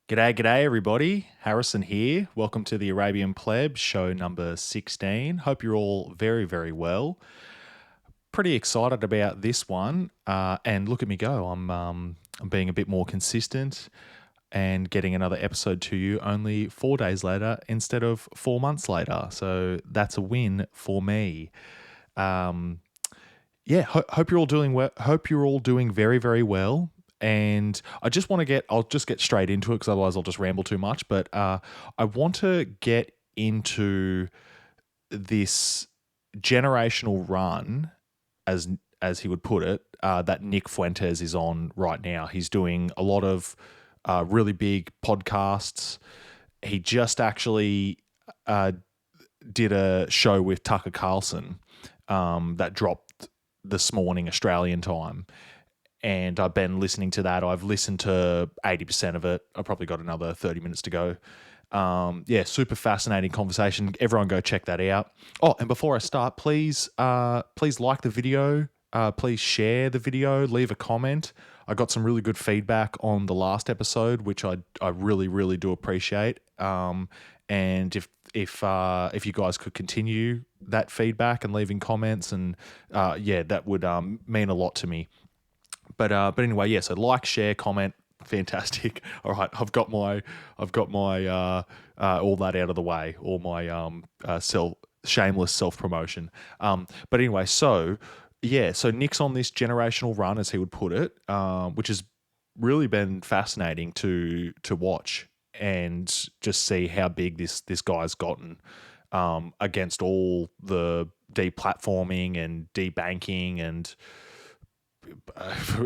G'day, everybody. Harrison here. Welcome to the Arabian Pleb, show number 16. Hope you're all very, very well. Pretty excited about this one. And look at me go. I'm being a bit more consistent and getting another episode to you only 4 days later instead of 4 months later. So that's a win for me. Um, hope you're all doing well. Hope you're all doing very, very well. And I'll just get straight into it because otherwise I'll just ramble too much. But I want to get into this generational run, as as he would put it, that Nick Fuentes is on right now. He's doing a lot of really big podcasts. He just actually uh, did a show with Tucker Carlson that dropped this morning Australian time, and I've been listening to that. I've listened to 80% of it. I've probably got another 30 minutes to go. Super fascinating conversation. Everyone go check that out. Oh, and before I start, please like the video. Please share the video. Leave a comment. I got some really good feedback on the last episode, which I really, really do appreciate. And if you guys could continue that feedback and leaving comments, and that would mean a lot to me. But anyway, yeah. So like, share, comment, fantastic. All right, I've got my all that out of the way, all my shameless self promotion. But anyway, so Nick's on this generational run, as he would put it, which has really been fascinating to watch and just see how big this guy's gotten against all the deplatforming and debanking and.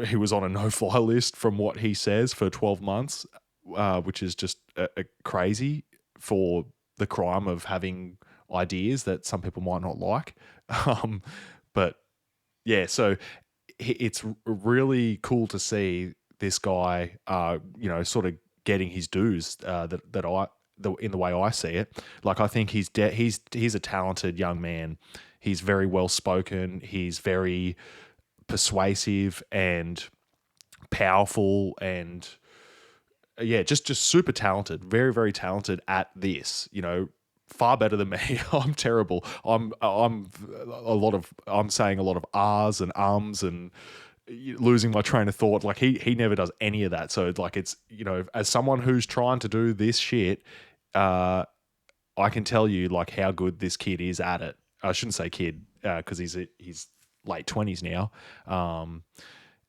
He was on a no-fly list from what he says for 12 months, which is just crazy for the crime of having ideas that some people might not like. But yeah, so it's really cool to see this guy, sort of getting his dues in the way I see it. Like, I think he's a talented young man. He's very well spoken. He's very persuasive and powerful, and just super talented, very, very talented at this, far better than me. I'm terrible. I'm saying a lot of R's and ums and losing my train of thought. Like, he never does any of that. So like, it's, as someone who's trying to do this shit, I can tell you like how good this kid is at it. I shouldn't say kid, because he's late 20s now,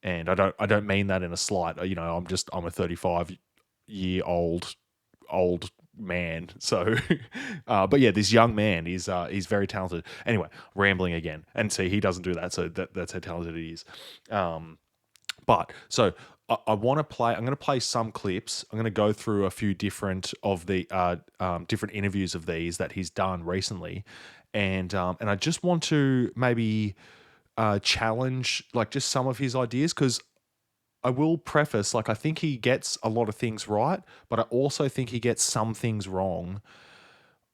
and I don't mean that in a slight. I'm a 35-year-old man. So, but yeah, this young man is he's very talented. Anyway, rambling again, and see, he doesn't do that, so that's how talented he is. But so I want to play. I'm going to play some clips. I'm going to go through a few different of the different interviews of these that he's done recently, and I just want to maybe challenge like just some of his ideas, because I will preface, like, I think he gets a lot of things right, but I also think he gets some things wrong.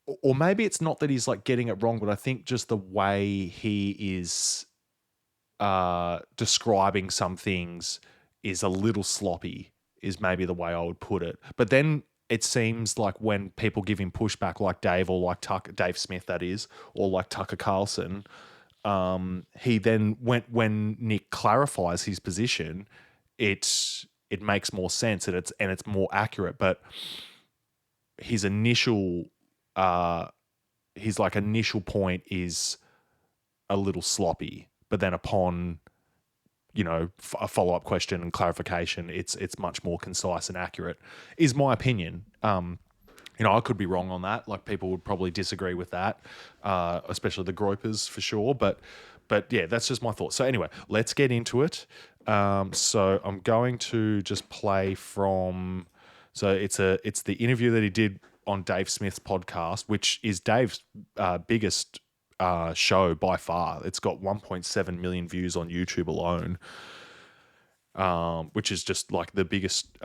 Or maybe it's not that he's like getting it wrong, but I think just the way he is describing some things is a little sloppy, is maybe the way I would put it. But then it seems like when people give him pushback, like Dave, or like Dave Smith, that is, or like Tucker Carlson, he then when Nick clarifies his position, it makes more sense, and it's more accurate. But his initial initial point is a little sloppy, but then upon a follow-up question and clarification, it's much more concise and accurate, is my opinion. I could be wrong on that. Like, people would probably disagree with that, especially the gropers for sure. But yeah, that's just my thoughts. So anyway, let's get into it. So I'm going to just play from. So it's the interview that he did on Dave Smith's podcast, which is Dave's biggest show by far. It's got 1.7 million views on YouTube alone, which is just like the biggest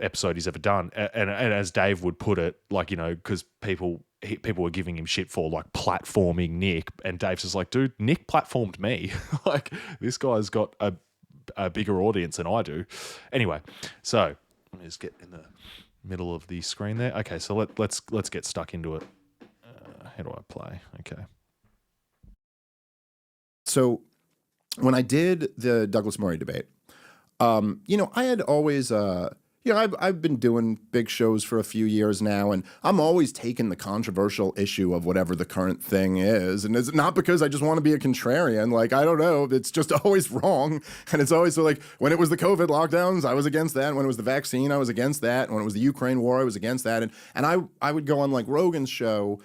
episode he's ever done. And as Dave would put it, like, because people were giving him shit for like platforming Nick, and Dave's just like, dude, Nick platformed me. Like, this guy's got a bigger audience than I do. Anyway, so Let me just get in the middle of the screen there. Okay, so let's get stuck into it. How do I play? Okay. So when I did the Douglas Murray debate, I had always, I've been doing big shows for a few years now, and I'm always taking the controversial issue of whatever the current thing is. And it's not because I just want to be a contrarian. Like, I don't know. It's just always wrong. And it's always so, like, when it was the COVID lockdowns, I was against that. And when it was the vaccine, I was against that. And when it was the Ukraine war, I was against that. And I would go on, like, Rogan's show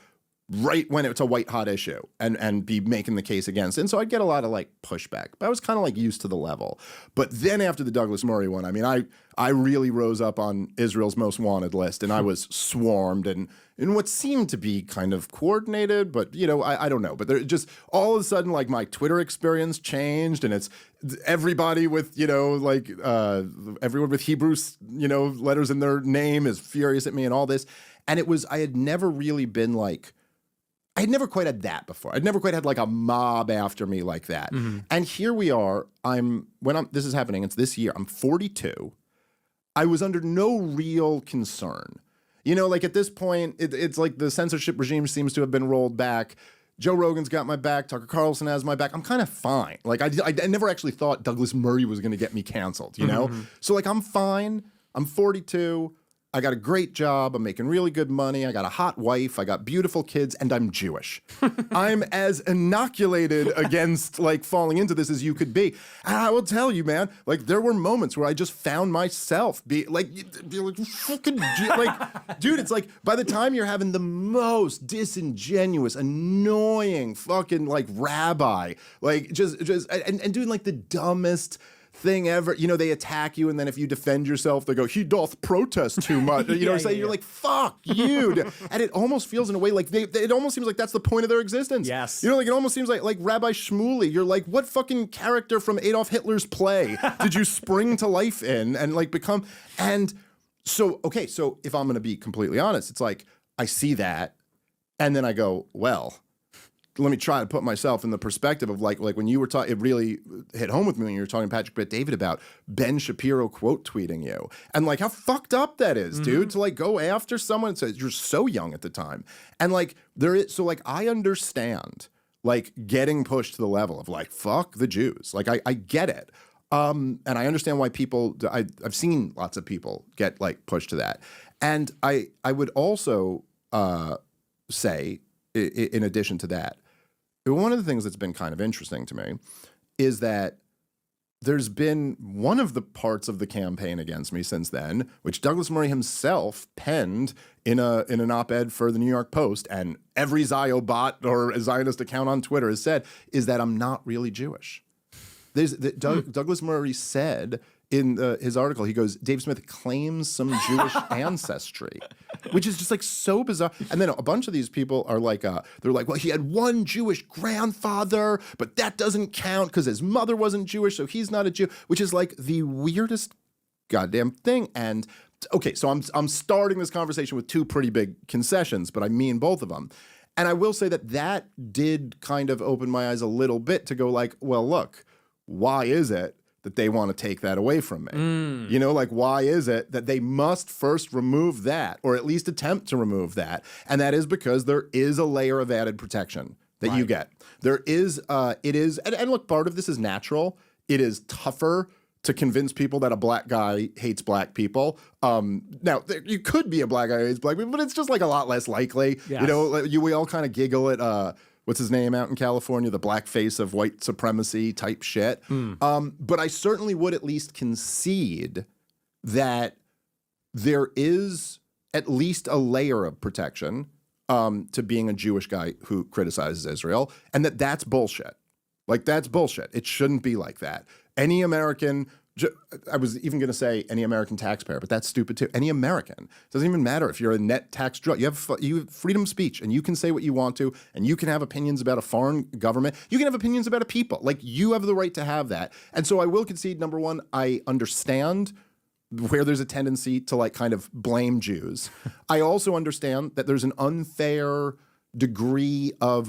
right when it's a white hot issue and be making the case against it. And so I'd get a lot of like pushback, but I was kind of like used to the level. But then after the Douglas Murray one, I mean, I really rose up on Israel's most wanted list, and I was swarmed and in what seemed to be kind of coordinated, but I don't know. But there just all of a sudden, like, my Twitter experience changed, and it's everybody with, everyone with Hebrew, letters in their name is furious at me and all this. And I had never really been like, I had never quite had that before. I'd never quite had like a mob after me like that. Mm-hmm. And here we are. This is happening. It's this year. I'm 42. I was under no real concern. Like at this point, it's like the censorship regime seems to have been rolled back. Joe Rogan's got my back. Tucker Carlson has my back. I'm kind of fine. Like I never actually thought Douglas Murray was going to get me canceled, Mm-hmm. So like I'm fine. I'm 42. I got a great job. I'm making really good money. I got a hot wife. I got beautiful kids, and I'm Jewish. I'm as inoculated against like falling into this as you could be. And I will tell you, man, like there were moments where I just found myself be like fucking like, dude, it's like by the time you're having the most disingenuous, annoying fucking like rabbi, like just and doing like the dumbest thing ever, they attack you, and then if you defend yourself, they go, he doth protest too much. You're like, fuck you. And it almost feels in a way like it almost seems like that's the point of their existence. Yes. Like it almost seems like Rabbi Shmuley, you're like, what fucking character from Adolf Hitler's play did you spring to life in and like become? And so, okay, so if I'm going to be completely honest, it's like, I see that, and then I go, well, let me try to put myself in the perspective of like when you were talking, it really hit home with me when you were talking to Patrick Bet-David about Ben Shapiro quote tweeting you and like how fucked up that is, dude, to like go after someone and say you're so young at the time. And like so like I understand like getting pushed to the level of like, fuck the Jews. Like I get it. And I understand why I've seen lots of people get like pushed to that. And I would also say in addition to that, one of the things that's been kind of interesting to me is that there's been one of the parts of the campaign against me since then, which Douglas Murray himself penned in an op-ed for the New York Post, and every Ziobot or a Zionist account on Twitter has said, is that I'm not really Jewish. Douglas Murray said in his article, he goes, Dave Smith claims some Jewish ancestry, which is just like so bizarre. And then a bunch of these people are like, they're like, well, he had one Jewish grandfather, but that doesn't count because his mother wasn't Jewish, so he's not a Jew, which is like the weirdest goddamn thing. And okay, so I'm starting this conversation with two pretty big concessions, but I mean both of them. And I will say that did kind of open my eyes a little bit to go like, well, look, why is it that they want to take that away from me? Like, why is it that they must first remove that, or at least attempt to remove that? And that is because there is a layer of added protection that you get. There is, and look, part of this is natural. It is tougher to convince people that a black guy hates black people. Now, you could be a black guy who hates black people, but it's just like a lot less likely. Yes. We all kind of giggle at, what's his name out in California, the blackface of white supremacy type shit. But I certainly would at least concede that there is at least a layer of protection to being a Jewish guy who criticizes Israel, and that's bullshit. Like, that's bullshit. It shouldn't be like that. Any American, I was even going to say any American taxpayer, but that's stupid too. Any American. It doesn't even matter if you're a net tax drug. You have freedom of speech, and you can say what you want to, and you can have opinions about a foreign government. You can have opinions about a people. Like, you have the right to have that. And so I will concede, number one, I understand where there's a tendency to like kind of blame Jews. I also understand that there's an unfair degree of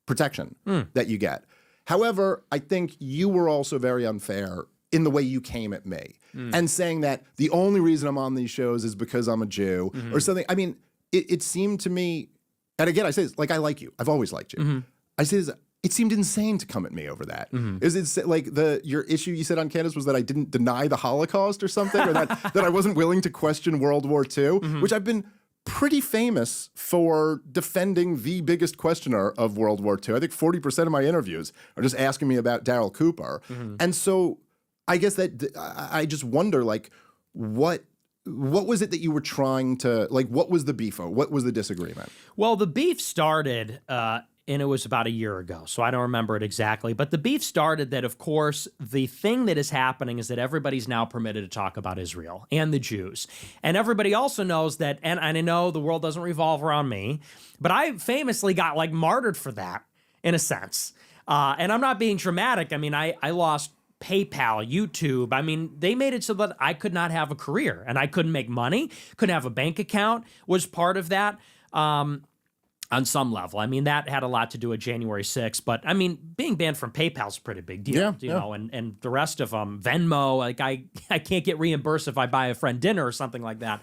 protection that you get. However, I think you were also very unfair in the way you came at me, and saying that the only reason I'm on these shows is because I'm a Jew or something. I mean, it seemed to me, and again, I say this, like, I like you. I've always liked you. I say this, it seemed insane to come at me over that. Is it like your issue you said on Candace was that I didn't deny the Holocaust or something, or that I wasn't willing to question World War II, which I've been pretty famous for defending the biggest questioner of World War II. I think 40% of my interviews are just asking me about Darryl Cooper. And so I guess that I just wonder, like, what was it that you were trying to, like, what was the beef? What was the disagreement? Well, the beef started, and it was about a year ago, so I don't remember it exactly. But the beef started that, of course, the thing that is happening is that everybody's now permitted to talk about Israel and the Jews. And everybody also knows that, and I know the world doesn't revolve around me, but I famously got, like, martyred for that, in a sense. And I'm not being dramatic. I mean, I lost PayPal, YouTube. I mean, they made it so that I could not have a career, and I couldn't make money, couldn't have a bank account, was part of that. On some level. I mean, that had a lot to do with January 6th, but I mean, being banned from PayPal is a pretty big deal, you know, and the rest of them, Venmo, like I can't get reimbursed if I buy a friend dinner or something like that.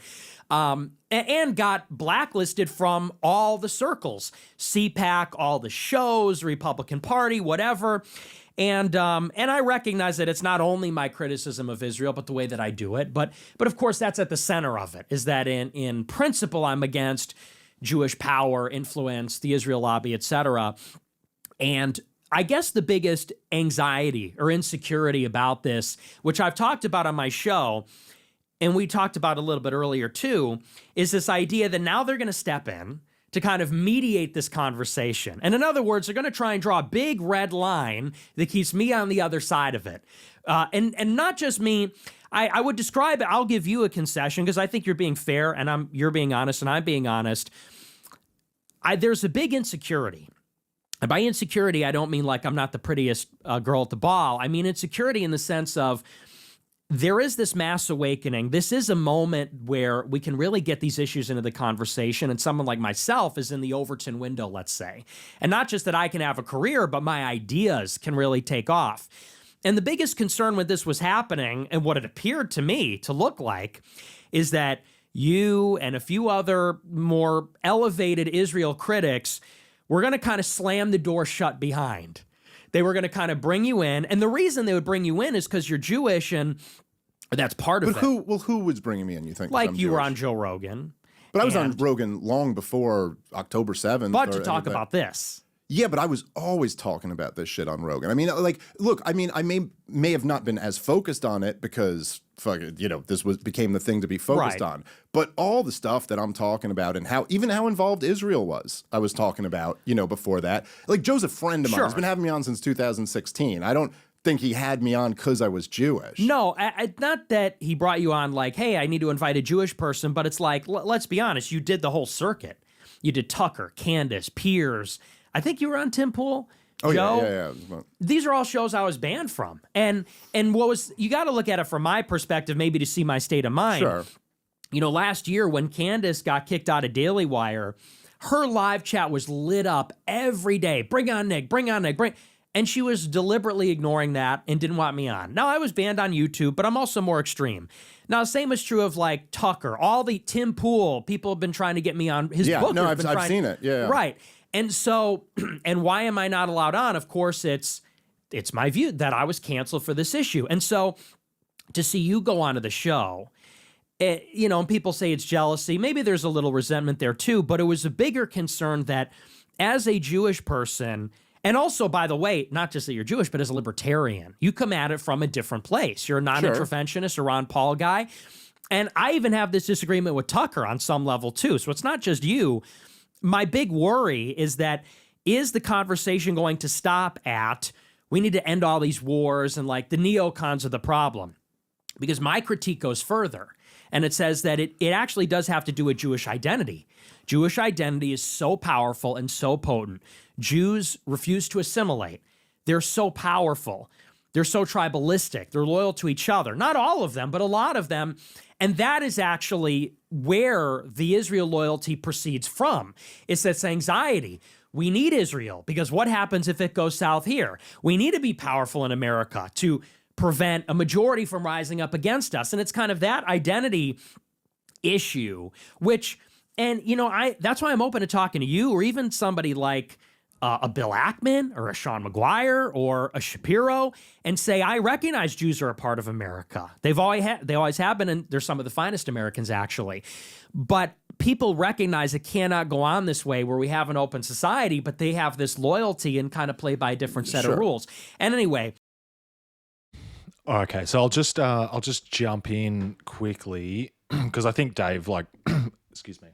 And got blacklisted from all the circles, CPAC, all the shows, Republican Party, whatever. And I recognize that it's not only my criticism of Israel, but the way that I do it. But of course, that's at the center of it, is that in principle, I'm against Jewish power, influence, the Israel lobby, etc. And I guess the biggest anxiety or insecurity about this, which I've talked about on my show, and we talked about a little bit earlier too, is this idea that now they're going to step in to kind of mediate this conversation. And in other words, they're going to try and draw a big red line that keeps me on the other side of it. And not just me. I would describe it, I'll give you a concession because I think you're being fair and you're being honest and I'm being honest. There's a big insecurity. And by insecurity, I don't mean like I'm not the prettiest girl at the ball. I mean insecurity in the sense of there is this mass awakening. This is a moment where we can really get these issues into the conversation, and someone like myself is in the Overton window, let's say. And not just that I can have a career, but my ideas can really take off. And the biggest concern when this was happening, and what it appeared to me to look like, is that you and a few other more elevated Israel critics were going to kind of slam the door shut behind. They were going to kind of bring you in. And the reason they would bring you in is because you're Jewish, and that's part of it. Who was bringing me in, you think? Like you were on Joe Rogan. But I was on Rogan long before October 7th. But to talk about this. Yeah, but I was always talking about this shit on Rogan. I mean, like, look, I mean, I may have not been as focused on it because, you know, this became the thing to be focused on. But all the stuff that I'm talking about and how involved Israel was, I was talking about, you know, before that. Like, Joe's a friend of mine. He's been having me on since 2016. I don't think he had me on because I was Jewish. No, not that he brought you on like, hey, I need to invite a Jewish person, but it's like, let's be honest, you did the whole circuit. You did Tucker, Candace, Piers. I think you were on Tim Pool. Oh, Joe. Yeah. These are all shows I was banned from. And what was, you got to look at it from my perspective, maybe to see my state of mind. Sure. You know, last year when Candace got kicked out of Daily Wire, her live chat was lit up every day. Bring on Nick, and she was deliberately ignoring that and didn't want me on. Now, I was banned on YouTube, but I'm also more extreme. Now, same is true of like Tucker, all the Tim Pool, people have been trying to get me on his book. No, I've seen it. Yeah. Right. And so, and why am I not allowed on? Of course, it's my view that I was canceled for this issue. And so to see you go onto the show, you know, and people say it's jealousy. Maybe there's a little resentment there too, but it was a bigger concern that as a Jewish person, and also, by the way, not just that you're Jewish, but as a libertarian, you come at it from a different place. You're a non-interventionist, a Ron Paul guy. And I even have this disagreement with Tucker on some level too. So it's not just you. My big worry is that, is the conversation going to stop at, we need to end all these wars and like the neocons are the problem? Because my critique goes further. And it says that it actually does have to do with Jewish identity. Jewish identity is so powerful and so potent. Jews refuse to assimilate. They're so powerful. They're so tribalistic. They're loyal to each other. Not all of them, but a lot of them. And that is actually where the Israel loyalty proceeds from. It's this anxiety. We need Israel because what happens if it goes south here? We need to be powerful in America to prevent a majority from rising up against us. And it's kind of that identity issue, which, and that's why I'm open to talking to you or even somebody like a Bill Ackman or a Sean McGuire or a Shapiro and say, I recognize Jews are a part of America. They always have been, and they're some of the finest Americans, actually. But people recognize it cannot go on this way where we have an open society, but they have this loyalty and kind of play by a different set of rules. And anyway. Okay, so I'll just jump in quickly because I think Dave, excuse me,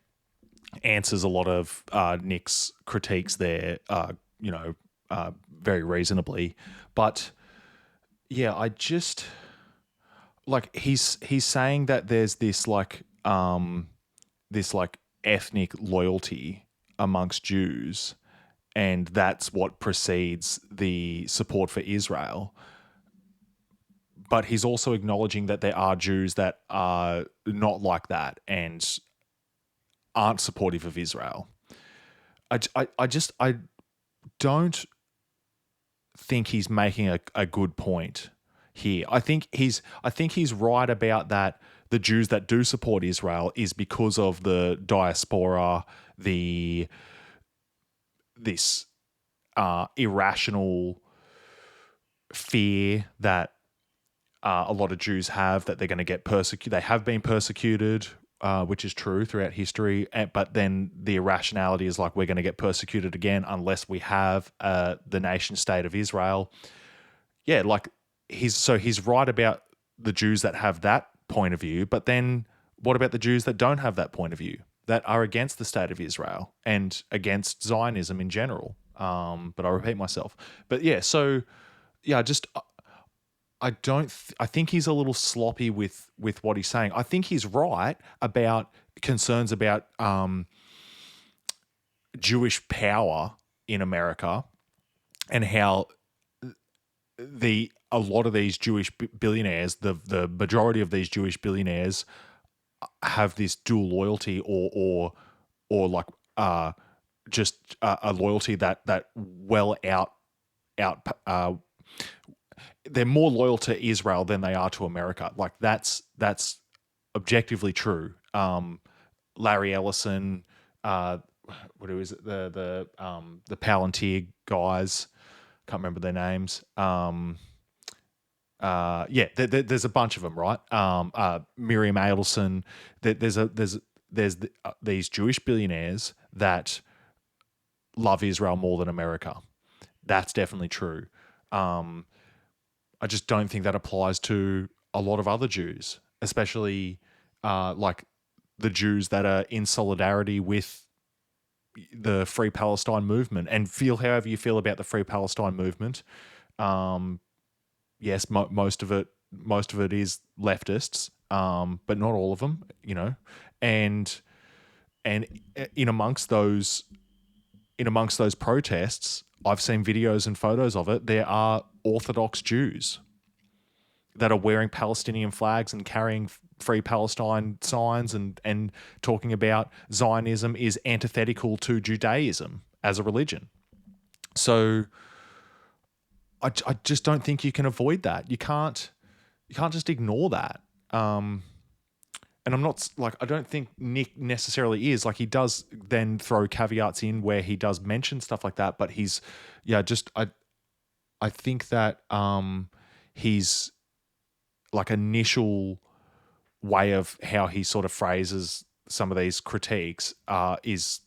answers a lot of Nick's critiques there, very reasonably. But yeah, I just he's saying that there's this ethnic loyalty amongst Jews, and that's what precedes the support for Israel. But he's also acknowledging that there are Jews that are not like that and aren't supportive of Israel. I don't think he's making a good point here. I think he's right about that. The Jews that do support Israel is because of the diaspora, this irrational fear that a lot of Jews have that they're going to get persecuted. They have been persecuted, which is true throughout history. But then the irrationality is we're going to get persecuted again unless we have the nation state of Israel. Yeah, he's right about the Jews that have that point of view. But then what about the Jews that don't have that point of view, that are against the state of Israel and against Zionism in general? But I repeat myself. But yeah, so yeah, I think he's a little sloppy with what he's saying. I think he's right about concerns about Jewish power in America and how a lot of these Jewish billionaires, the majority of these Jewish billionaires have this dual loyalty or just a loyalty that well out they're more loyal to Israel than they are to America. That's objectively true. Larry Ellison, what is it? The Palantir guys, can't remember their names. There's a bunch of them, right? Miriam Adelson. There's these Jewish billionaires that love Israel more than America. That's definitely true. I just don't think that applies to a lot of other Jews, especially the Jews that are in solidarity with the Free Palestine movement and feel however you feel about the Free Palestine movement. Yes, most of it is leftists, but not all of them, and in amongst those protests, I've seen videos and photos of it. There are Orthodox Jews that are wearing Palestinian flags and carrying Free Palestine signs and talking about Zionism is antithetical to Judaism as a religion. So I just don't think you can avoid that. You can't just ignore that. And I'm not I don't think Nick necessarily is. He does then throw caveats in where he does mention stuff like that, but I think that his initial way of how he sort of phrases some of these critiques is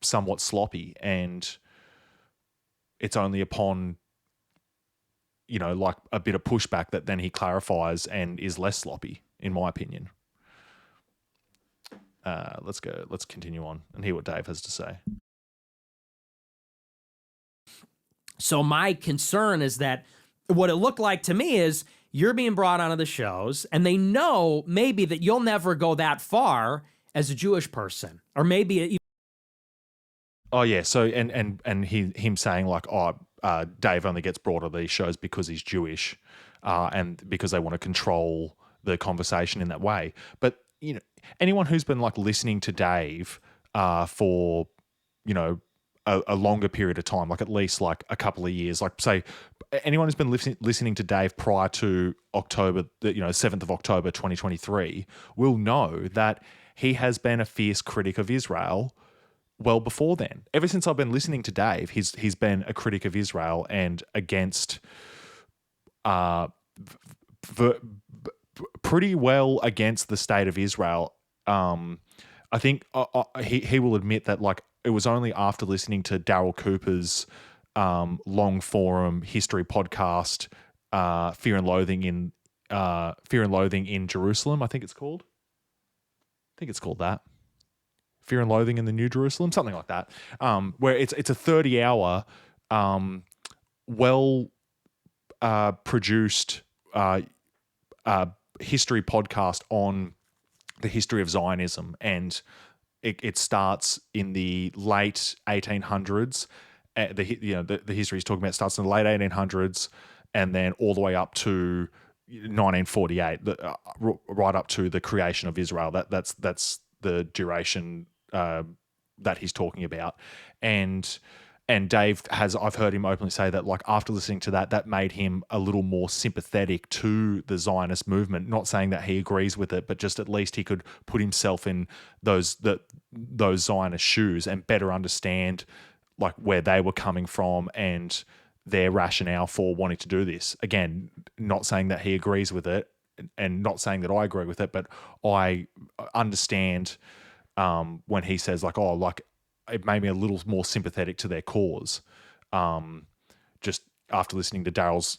somewhat sloppy, and it's only upon a bit of pushback that then he clarifies and is less sloppy, in my opinion. Let's continue on and hear what Dave has to say. So my concern is that what it looked like to me is you're being brought onto the shows and they know maybe that you'll never go that far as a Jewish person, or maybe Oh yeah, so and him saying Dave only gets brought on these shows because he's Jewish, and because they want to control the conversation in that way. But anyone who's been listening to Dave for a longer period of time, at least a couple of years, say anyone who's been listening to Dave prior to October, 7th of October 2023, will know that he has been a fierce critic of Israel well before then. Ever since I've been listening to Dave, he's been a critic of Israel and against pretty well against the state of Israel. I think he will admit that like it was only after listening to Daryl Cooper's long form history podcast, Fear and Loathing in Jerusalem, I think it's called. I think it's called that. Fear and Loathing in the New Jerusalem, something like that. Where it's a 30-hour, well produced history podcast on the history of Zionism, and it starts in the late 1800s. The history he's talking about starts in the late 1800s, and then all the way up to 1948, right up to the creation of Israel. That's the duration that he's talking about, and Dave I've heard him openly say that like after listening to that made him a little more sympathetic to the Zionist movement. Not saying that he agrees with it, but just at least he could put himself in those Zionist shoes and better understand like where they were coming from and their rationale for wanting to do this. Again, not saying that he agrees with it and not saying that I agree with it, but I understand when he says like, oh, like it made me a little more sympathetic to their cause. Just after listening to Daryl's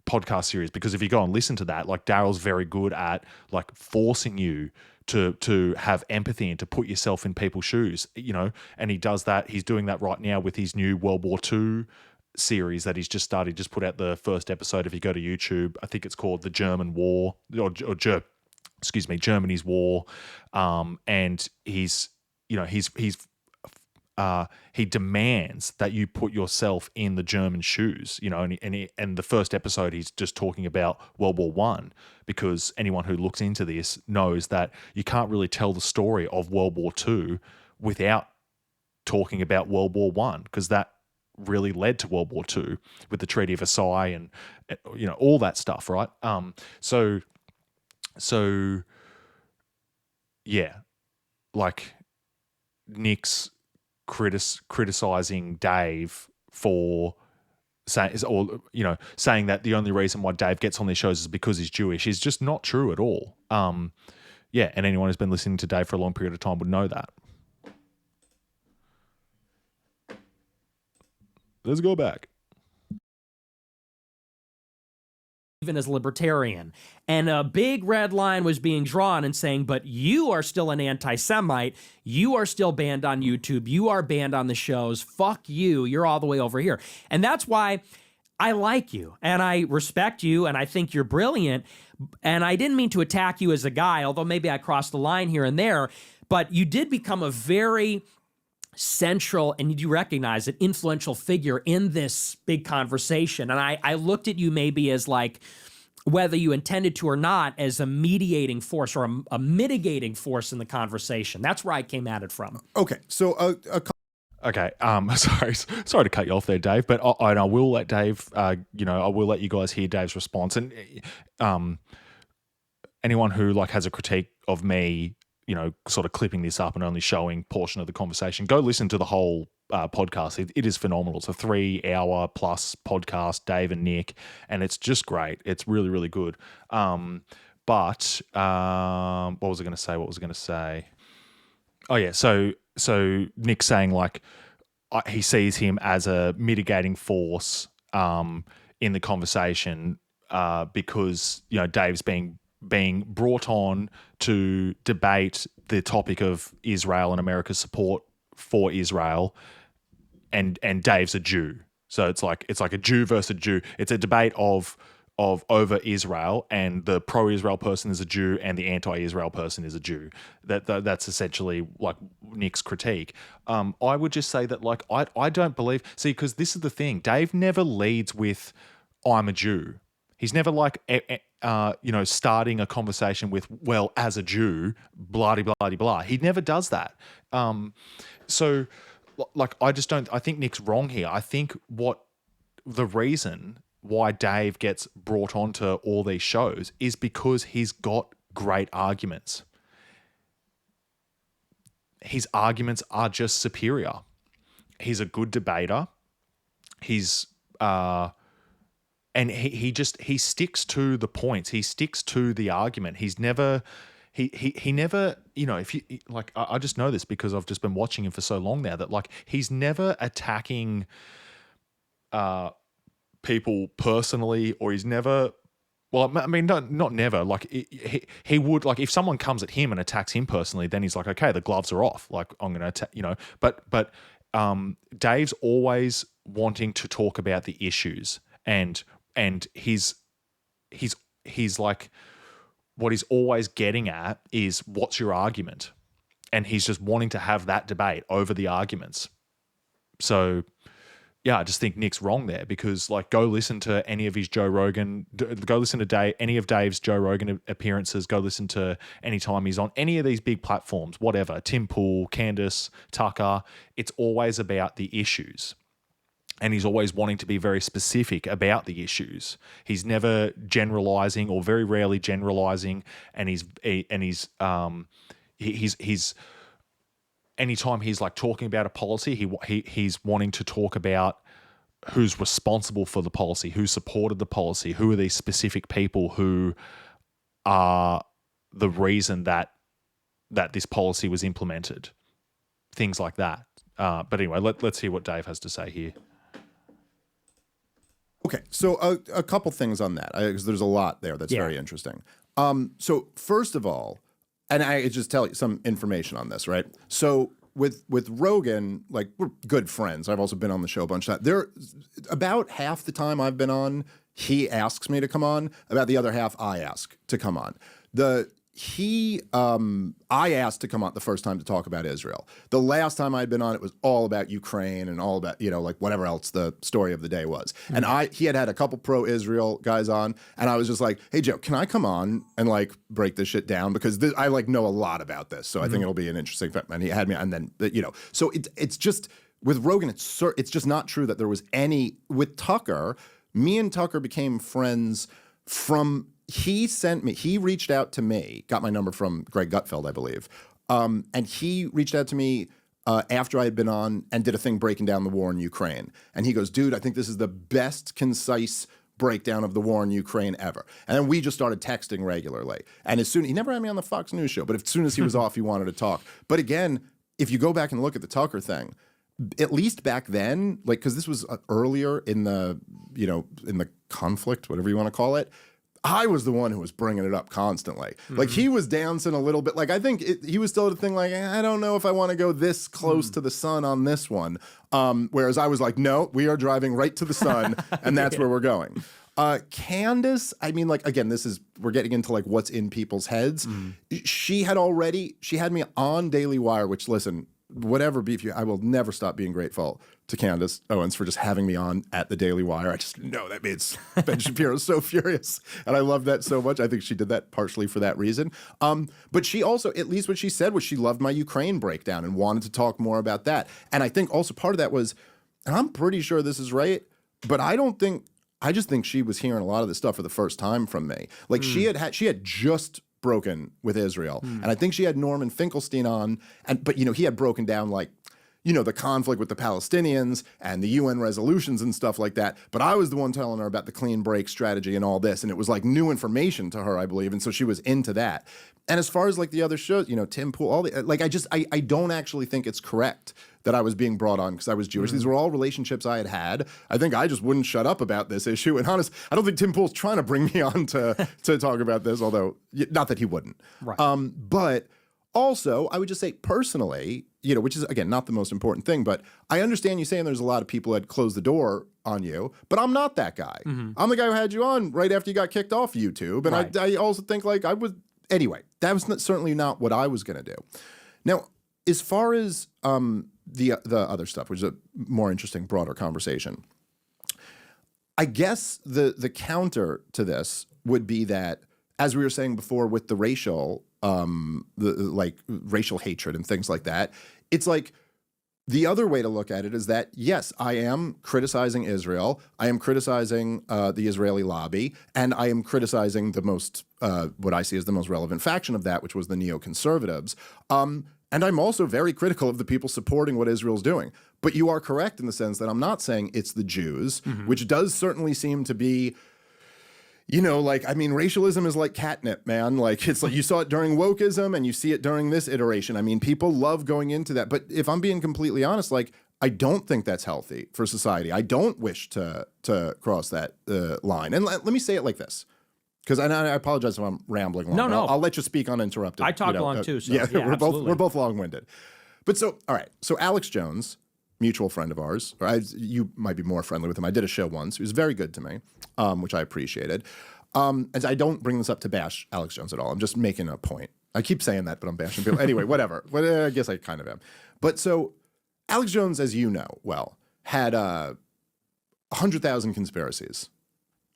podcast series, because if you go and listen to that, like Daryl's very good at like forcing you to have empathy and to put yourself in people's shoes, and he does that. He's doing that right now with his new World War II series that he's just started, just put out the first episode. If you go to YouTube, I think it's called The German War Germany's War. And he demands that you put yourself in the German shoes, and the first episode he's just talking about World War One, because anyone who looks into this knows that you can't really tell the story of World War Two without talking about World War One, because that really led to World War Two with the Treaty of Versailles and all that stuff, right? So yeah, like Nick's criticizing Dave for saying that the only reason why Dave gets on these shows is because he's Jewish is just not true at all. And anyone who's been listening to Dave for a long period of time would know that. Let's go back. Even as libertarian, and a big red line was being drawn and saying, but you are still an anti-Semite, you are still banned on YouTube, you are banned on the shows, fuck you, you're all the way over here. And that's why I like you and I respect you and I think you're brilliant, and I didn't mean to attack you as a guy, although maybe I crossed the line here and there, but you did become a very central, and you recognize an influential figure in this big conversation. And I looked at you maybe as like, whether you intended to or not, as a mediating force or a mitigating force in the conversation. That's where I came at it from. Okay, so Okay, sorry to cut you off there, Dave, but I will let Dave, I will let you guys hear Dave's response. And anyone who like has a critique of me, sort of clipping this up and only showing portion of the conversation, go listen to the whole podcast. It is phenomenal. It's a 3-hour plus podcast, Dave and Nick, and it's just great. It's really, really good. But what was I going to say? Oh yeah. So Nick's saying like he sees him as a mitigating force in the conversation because Dave's being brought on to debate the topic of Israel and America's support for Israel, and Dave's a Jew, so it's like a Jew versus a Jew. It's a debate of over Israel, and the pro-Israel person is a Jew and the anti-Israel person is a Jew. That's essentially like Nick's critique. I would just say that like I don't believe, because this is the thing, Dave never leads with I'm a Jew. He's never like starting a conversation with, well, as a Jew, blah blah blah blah. He never does that. So like I just don't. I think Nick's wrong here. I think what the reason why Dave gets brought onto all these shows is because he's got great arguments. His arguments are just superior. He's a good debater. He's and he sticks to the points. He sticks to the argument. He's never he never, if you like, I just know this because I've just been watching him for so long now that like he's never attacking people personally, or he's never. Well, I mean, not never. Like he would, like if someone comes at him and attacks him personally, then he's like, okay, the gloves are off. Like I'm going to attack, But Dave's always wanting to talk about the issues, and he's like, what he's always getting at is what's your argument, and he's just wanting to have that debate over the arguments. So. Yeah, I just think Nick's wrong there because, like, go listen to any of his Joe Rogan, go listen to any of Dave's Joe Rogan appearances, go listen to any time he's on any of these big platforms, whatever, Tim Pool, Candace, Tucker. It's always about the issues. And he's always wanting to be very specific about the issues. He's never generalizing, or very rarely generalizing, and he's anytime he's like talking about a policy, he's wanting to talk about who's responsible for the policy, who supported the policy, who are these specific people who are the reason that this policy was implemented, things like that. But anyway, let's hear what Dave has to say here. Okay, so a couple things on that, because there's a lot there that's very interesting. So first of all, and I just tell you some information on this, right? So with Rogan, like we're good friends. I've also been on the show a bunch of times. There, about half the time I've been on, he asks me to come on. About the other half, I ask to come on. I asked to come on the first time to talk about Israel. The last time I'd been on, it was all about Ukraine and all about, like whatever else the story of the day was. Mm-hmm. And he had a couple pro-Israel guys on, and I was just like, hey, Joe, can I come on and like break this shit down? Because I like know a lot about this. So I think it'll be an interesting fact. And he had me, and then, so it's just, with Rogan, it's just not true that there was any, with Tucker, me and Tucker became friends from, he reached out to me, got my number from Greg Gutfeld, I believe. And he reached out to me after I had been on and did a thing breaking down the war in Ukraine. And he goes, dude, I think this is the best concise breakdown of the war in Ukraine ever. And then we just started texting regularly. And he never had me on the Fox News show, but as soon as he was off, he wanted to talk. But again, if you go back and look at the Tucker thing, at least back then, like, because this was earlier in the, in the conflict, whatever you want to call it, I was the one who was bringing it up constantly. Mm-hmm. Like, he was dancing a little bit. Like, I think he was still at the thing like, I don't know if I want to go this close to the sun on this one. Whereas I was like, no, we are driving right to the sun, and that's where we're going. Candace, I mean, like, again, we're getting into like what's in people's heads. Mm. She had me on Daily Wire, which, listen, whatever beef I will never stop being grateful to Candace Owens for just having me on at the Daily Wire. I just know that made Ben Shapiro so furious, and I love that so much. I think she did that partially for that reason. But she also, at least what she said was she loved my Ukraine breakdown and wanted to talk more about that. And I think also part of that was, and I'm pretty sure this is right, but I just think she was hearing a lot of this stuff for the first time from me. Like she had just broken with Israel. And I think she had Norman Finkelstein on, but he had broken down like, the conflict with the Palestinians and the UN resolutions and stuff like that. But I was the one telling her about the clean break strategy and all this. And it was like new information to her, I believe. And so she was into that. And as far as like the other shows, Tim Pool, all the, like, I don't actually think it's correct that I was being brought on because I was Jewish. These were all relationships I had. I think I just wouldn't shut up about this issue. And honest, I don't think Tim Pool's trying to bring me on to talk about this, although not that he wouldn't. Right. But also, I would just say personally, which is, again, not the most important thing, but I understand you saying there's a lot of people that closed the door on you, but I'm not that guy. Mm-hmm. I'm the guy who had you on right after you got kicked off YouTube. And right. I also think like I was, anyway, that was certainly not what I was going to do. Now, as far as the other stuff, which is a more interesting, broader conversation, I guess the counter to this would be that, as we were saying before with the racial, racial hatred and things like that, it's like The other way to look at it is that, yes, I am criticizing Israel. I am criticizing the Israeli lobby, and I am criticizing the most, what I see as the most relevant faction of that, which was the neoconservatives. And I'm also very critical of the people supporting what Israel's doing. But you are correct in the sense that I'm not saying it's the Jews, which does certainly seem to be, you know, like, I mean, racialism is like catnip, man. Like, it's like you saw it during wokeism and you see it during this iteration. I mean, people love going into that. But if I'm being completely honest, like, I don't think that's healthy for society. I don't wish to cross that line. And let me say it like this, because I apologize if I'm rambling long. No. I'll let you speak uninterrupted. I talk long too. So yeah, absolutely. we're both long-winded. But so, all right. So Alex Jones, mutual friend of ours, or you might be more friendly with him. I did a show once. He was very good to me, which I appreciated. And I don't bring this up to bash Alex Jones at all. I'm just making a point. I keep saying that, but I'm bashing people. Anyway, whatever. I guess I kind of am. But so Alex Jones, as you know well, had 100,000 conspiracies.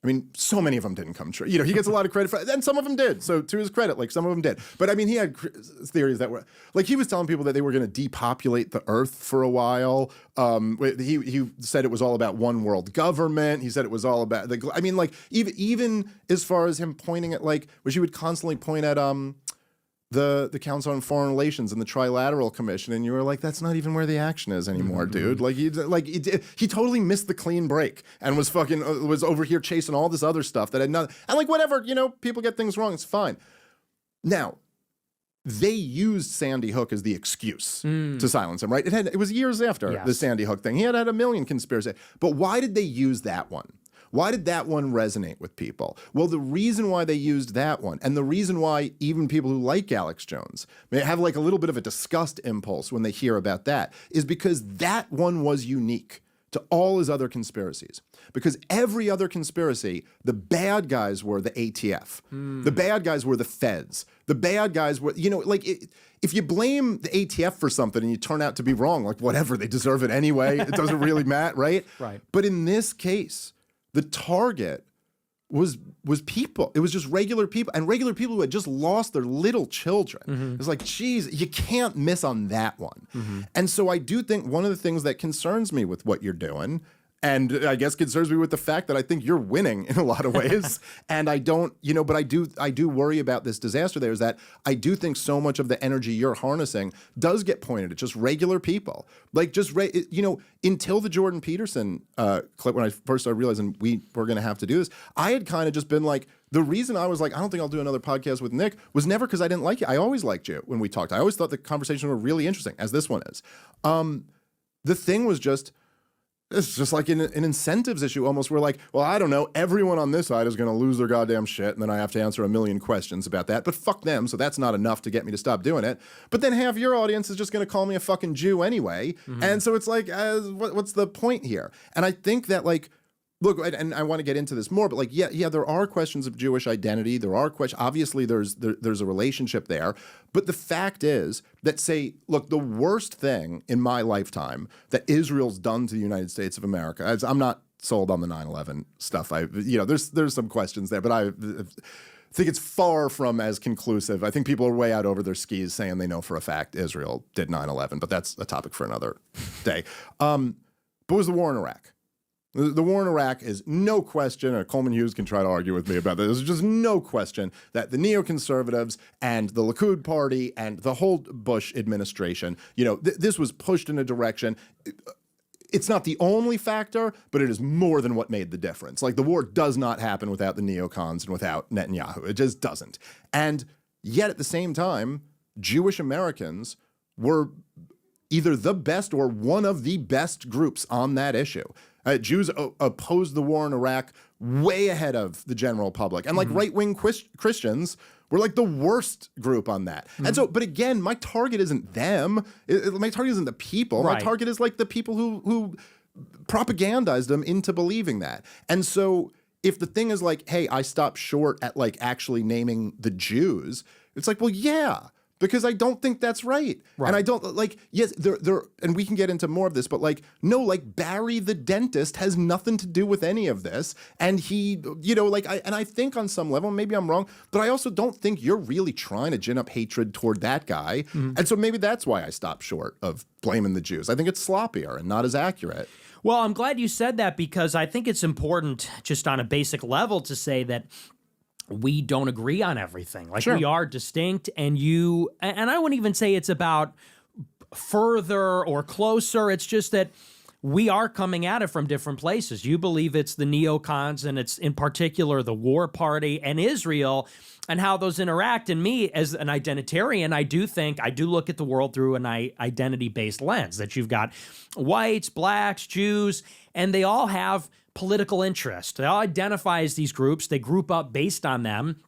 I mean, so many of them didn't come true. You know, he gets a lot of credit for it, and some of them did. So to his credit, like some of them did. But I mean, he had theories that were like he was telling people that they were going to depopulate the earth for a while. He said it was all about one world government. He said it was all about I mean, like even as far as him pointing at like, which he would constantly point at the Council on Foreign Relations and the Trilateral Commission, and you were like, that's not even where the action is anymore, dude. Like he totally missed the clean break and was was over here chasing all this other stuff that had nothing. And like whatever, you know, people get things wrong. It's fine. Now, they used Sandy Hook as the excuse to silence him, right? It was years after the Sandy Hook thing. He had a million conspiracies. But why did they use that one? Why did that one resonate with people? Well, the reason why they used that one, and the reason why even people who like Alex Jones may have like a little bit of a disgust impulse when they hear about that, is because that one was unique to all his other conspiracies. Because every other conspiracy, the bad guys were the ATF. The bad guys were the feds. The bad guys were, you know, like if you blame the ATF for something and you turn out to be wrong, like whatever, they deserve it anyway. It doesn't really matter, right? Right. But in this case, the target was people. It was just regular people, and regular people who had just lost their little children. It's like, geez, you can't miss on that one. And so I do think one of the things that concerns me with what you're doing, and I guess concerns me with the fact that I think you're winning in a lot of ways, and I don't, you know, but I do worry about this disaster there, is that I do think so much of the energy you're harnessing does get pointed at just regular people. Like just, you know, until the Jordan Peterson clip, when I first started realizing we were going to have to do this, I had kind of just been like, the reason I was like, I don't think I'll do another podcast with Nick was never because I didn't like you. I always liked you when we talked. I always thought the conversations were really interesting, as this one is. The thing was just, it's just like an incentives issue almost. We're like, well, I don't know, everyone on this side is going to lose their goddamn shit, and then I have to answer a million questions about that, but fuck them, so that's not enough to get me to stop doing it. But then half your audience is just going to call me a fucking Jew anyway, and so it's like, what's the point here? And I think that, like, look, and I want to get into this more, but like, yeah, there are questions of Jewish identity. There are questions. Obviously, there's a relationship there. But the fact is that, say, look, the worst thing in my lifetime that Israel's done to the United States of America, I'm not sold on the 9/11 stuff. There's some questions there, but I think it's far from as conclusive. I think people are way out over their skis saying they know for a fact Israel did 9/11, but that's a topic for another day. But it was the war in Iraq. The war in Iraq is no question, and Coleman Hughes can try to argue with me about this, there's just no question that the neoconservatives and the Likud party and the whole Bush administration, you know, this was pushed in a direction. It's not the only factor, but it is more than what made the difference. Like, the war does not happen without the neocons and without Netanyahu. It just doesn't. And yet at the same time, Jewish Americans were either the best or one of the best groups on that issue. Jews opposed the war in Iraq way ahead of the general public. And like right-wing Christians were like the worst group on that. And so, but again, my target isn't them. My target isn't the people. Right. My target is like the people who propagandized them into believing that. And so if the thing is like, hey, I stopped short at like actually naming the Jews, it's like, well, yeah. because I don't think that's right. And I don't like, yes, there, and we can get into more of this, but like, no, like Barry the dentist has nothing to do with any of this. And he, you know, like, I think on some level, maybe I'm wrong, but I also don't think you're really trying to gin up hatred toward that guy. And so maybe that's why I stopped short of blaming the Jews. I think it's sloppier and not as accurate. Well, I'm glad you said that, because I think it's important just on a basic level to say that we don't agree on everything. Like, we are distinct, and I wouldn't even say it's about further or closer. It's just that we are coming at it from different places. You believe it's the neocons, and it's in particular the War Party and Israel, and how those interact. And me, as an identitarian, I do look at the world through an identity-based lens, that you've got whites, blacks, Jews, and they all have political interest. They all identify as these groups. They group up based on them,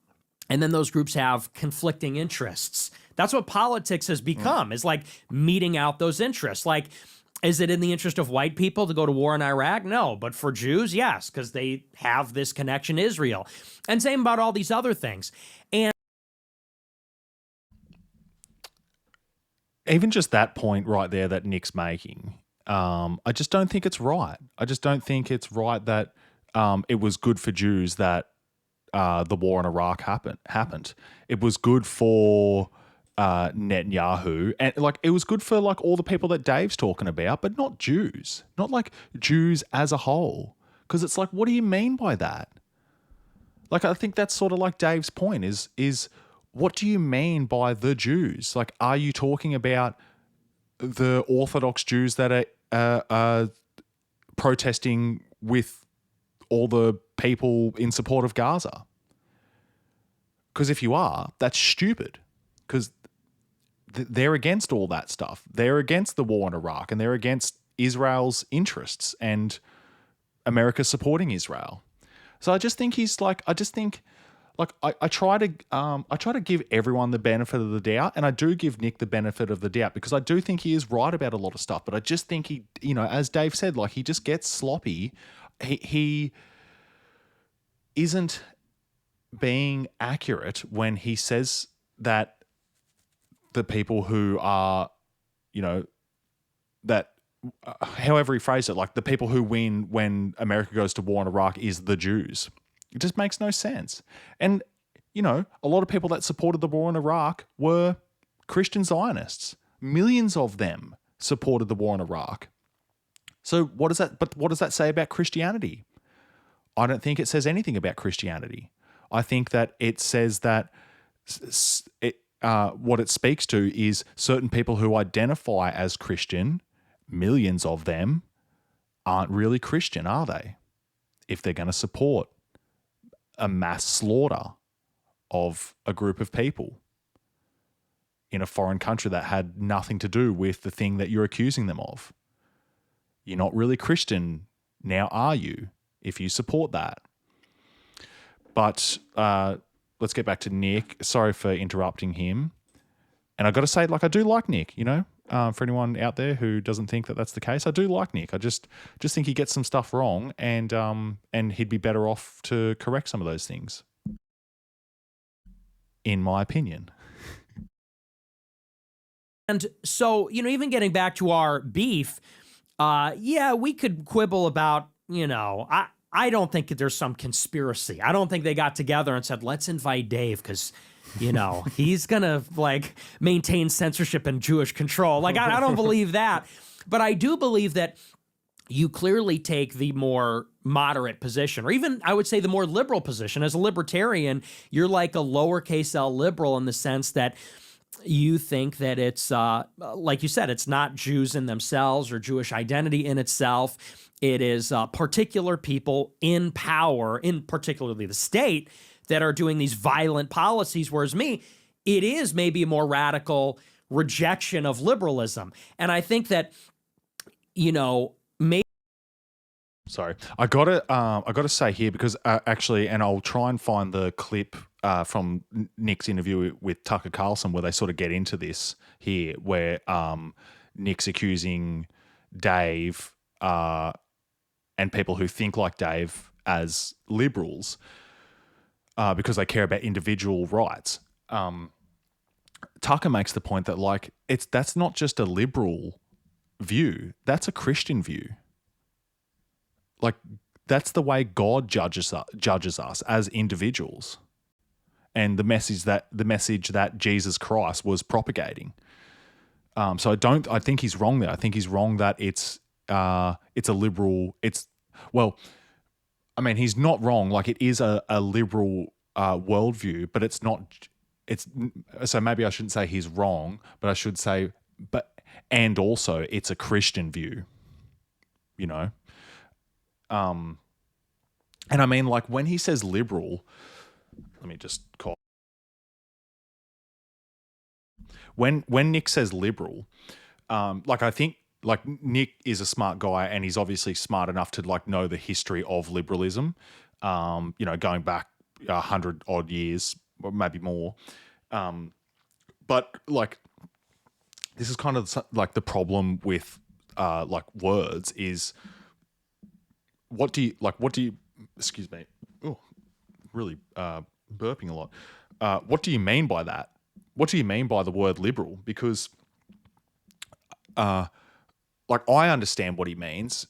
and then those groups have conflicting interests. That's what politics has become, is like meeting out those interests. Like, is it in the interest of white people to go to war in Iraq? No. But for Jews, yes, because they have this connection to Israel. And same about all these other things. And even just that point right there that Nick's making, I just don't think it's right. I just don't think it's right that it was good for Jews that the war in Iraq happened. It was good for Netanyahu, and like it was good for like all the people that Dave's talking about, but not Jews, not like Jews as a whole. Because it's like, what do you mean by that? Like, I think that's sort of like Dave's point is what do you mean by the Jews? Like, are you talking about the Orthodox Jews that are protesting with all the people in support of Gaza? Because if you are, that's stupid. Because they're against all that stuff. They're against the war in Iraq, and they're against Israel's interests and America supporting Israel. So I just think I try to give everyone the benefit of the doubt, and I do give Nick the benefit of the doubt because I do think he is right about a lot of stuff. But I just think he, you know, as Dave said, like he just gets sloppy. He isn't being accurate when he says that the people who are, you know, that however he phrased it, like the people who win when America goes to war in Iraq is the Jews. It just makes no sense. And, you know, a lot of people that supported the war in Iraq were Christian Zionists. Millions of them supported the war in Iraq. So what does that say about Christianity? I don't think it says anything about Christianity. I think that it says that what it speaks to is certain people who identify as Christian, millions of them, aren't really Christian, are they? If they're going to support a mass slaughter of a group of people in a foreign country that had nothing to do with the thing that you're accusing them of. You're not really Christian now, are you, if you support that? But let's get back to Nick. Sorry for interrupting him. And I got to say, like, I do like Nick, you know, for anyone out there who doesn't think that that's the case, I do like Nick. I just think he gets some stuff wrong, and he'd be better off to correct some of those things, in my opinion. And so, you know, even getting back to our beef, yeah, we could quibble about, you know, I don't think there's some conspiracy. I don't think they got together and said, let's invite Dave because, you know, he's going to like maintain censorship and Jewish control. Like, I don't believe that. But I do believe that you clearly take the more moderate position, or even I would say the more liberal position. As a libertarian, you're like a lowercase L liberal in the sense that you think that it's, like you said, it's not Jews in themselves or Jewish identity in itself. It is particular people in power, in particularly the state, that are doing these violent policies, whereas me, it is maybe a more radical rejection of liberalism. And I think that, you know, maybe... Sorry, I gotta say here, because actually, and I'll try and find the clip from Nick's interview with Tucker Carlson where they sort of get into this here, where Nick's accusing Dave and people who think like Dave as liberals because they care about individual rights. Tucker Tucker makes the point that like that's not just a liberal view, that's a Christian view. Like that's the way God judges us as individuals, and the message that Jesus Christ was propagating. So I think he's wrong there. I think he's wrong that it's a liberal. I mean, he's not wrong. Like it is a liberal worldview, but it's not. So maybe I shouldn't say he's wrong, but I should say, and also it's a Christian view. You know, and I mean, like when he says liberal, let me just call. When Nick says liberal, like I think like Nick is a smart guy and he's obviously smart enough to like know the history of liberalism, going back 100 odd years or maybe more. But like this is kind of like the problem with like words is what do you excuse me. Oh, really burping a lot. What do you mean by that? What do you mean by the word liberal? Because like I understand what he means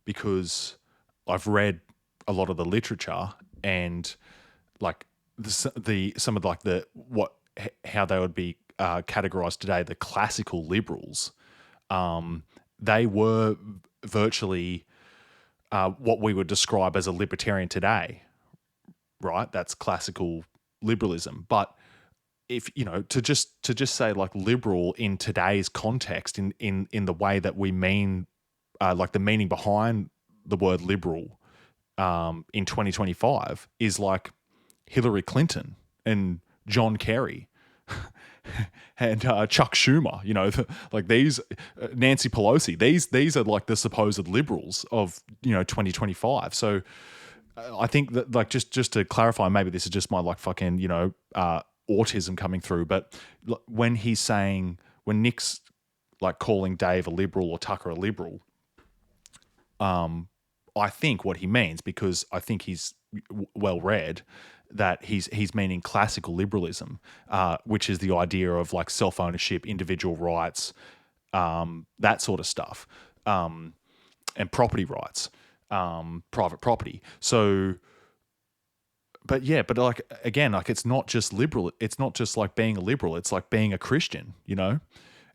because I've read a lot of the literature and like some of like how they would be categorized today, the classical liberals, they were virtually what we would describe as a libertarian today, right? That's classical liberalism. But if to just say like liberal in today's context in the way that we mean like the meaning behind the word liberal in 2025 is like Hillary Clinton and John Kerry and Chuck Schumer, like these Nancy Pelosi, these are like the supposed liberals of 2025. So I think that like just to clarify, maybe this is just my like fucking autism coming through, but when Nick's like calling Dave a liberal or Tucker a liberal, I think what he means, because I think he's well read, that he's meaning classical liberalism, which is the idea of like self-ownership, individual rights, that sort of stuff, and property rights, private property. So but like again, like it's not just liberal. It's not just like being a liberal. It's like being a Christian, And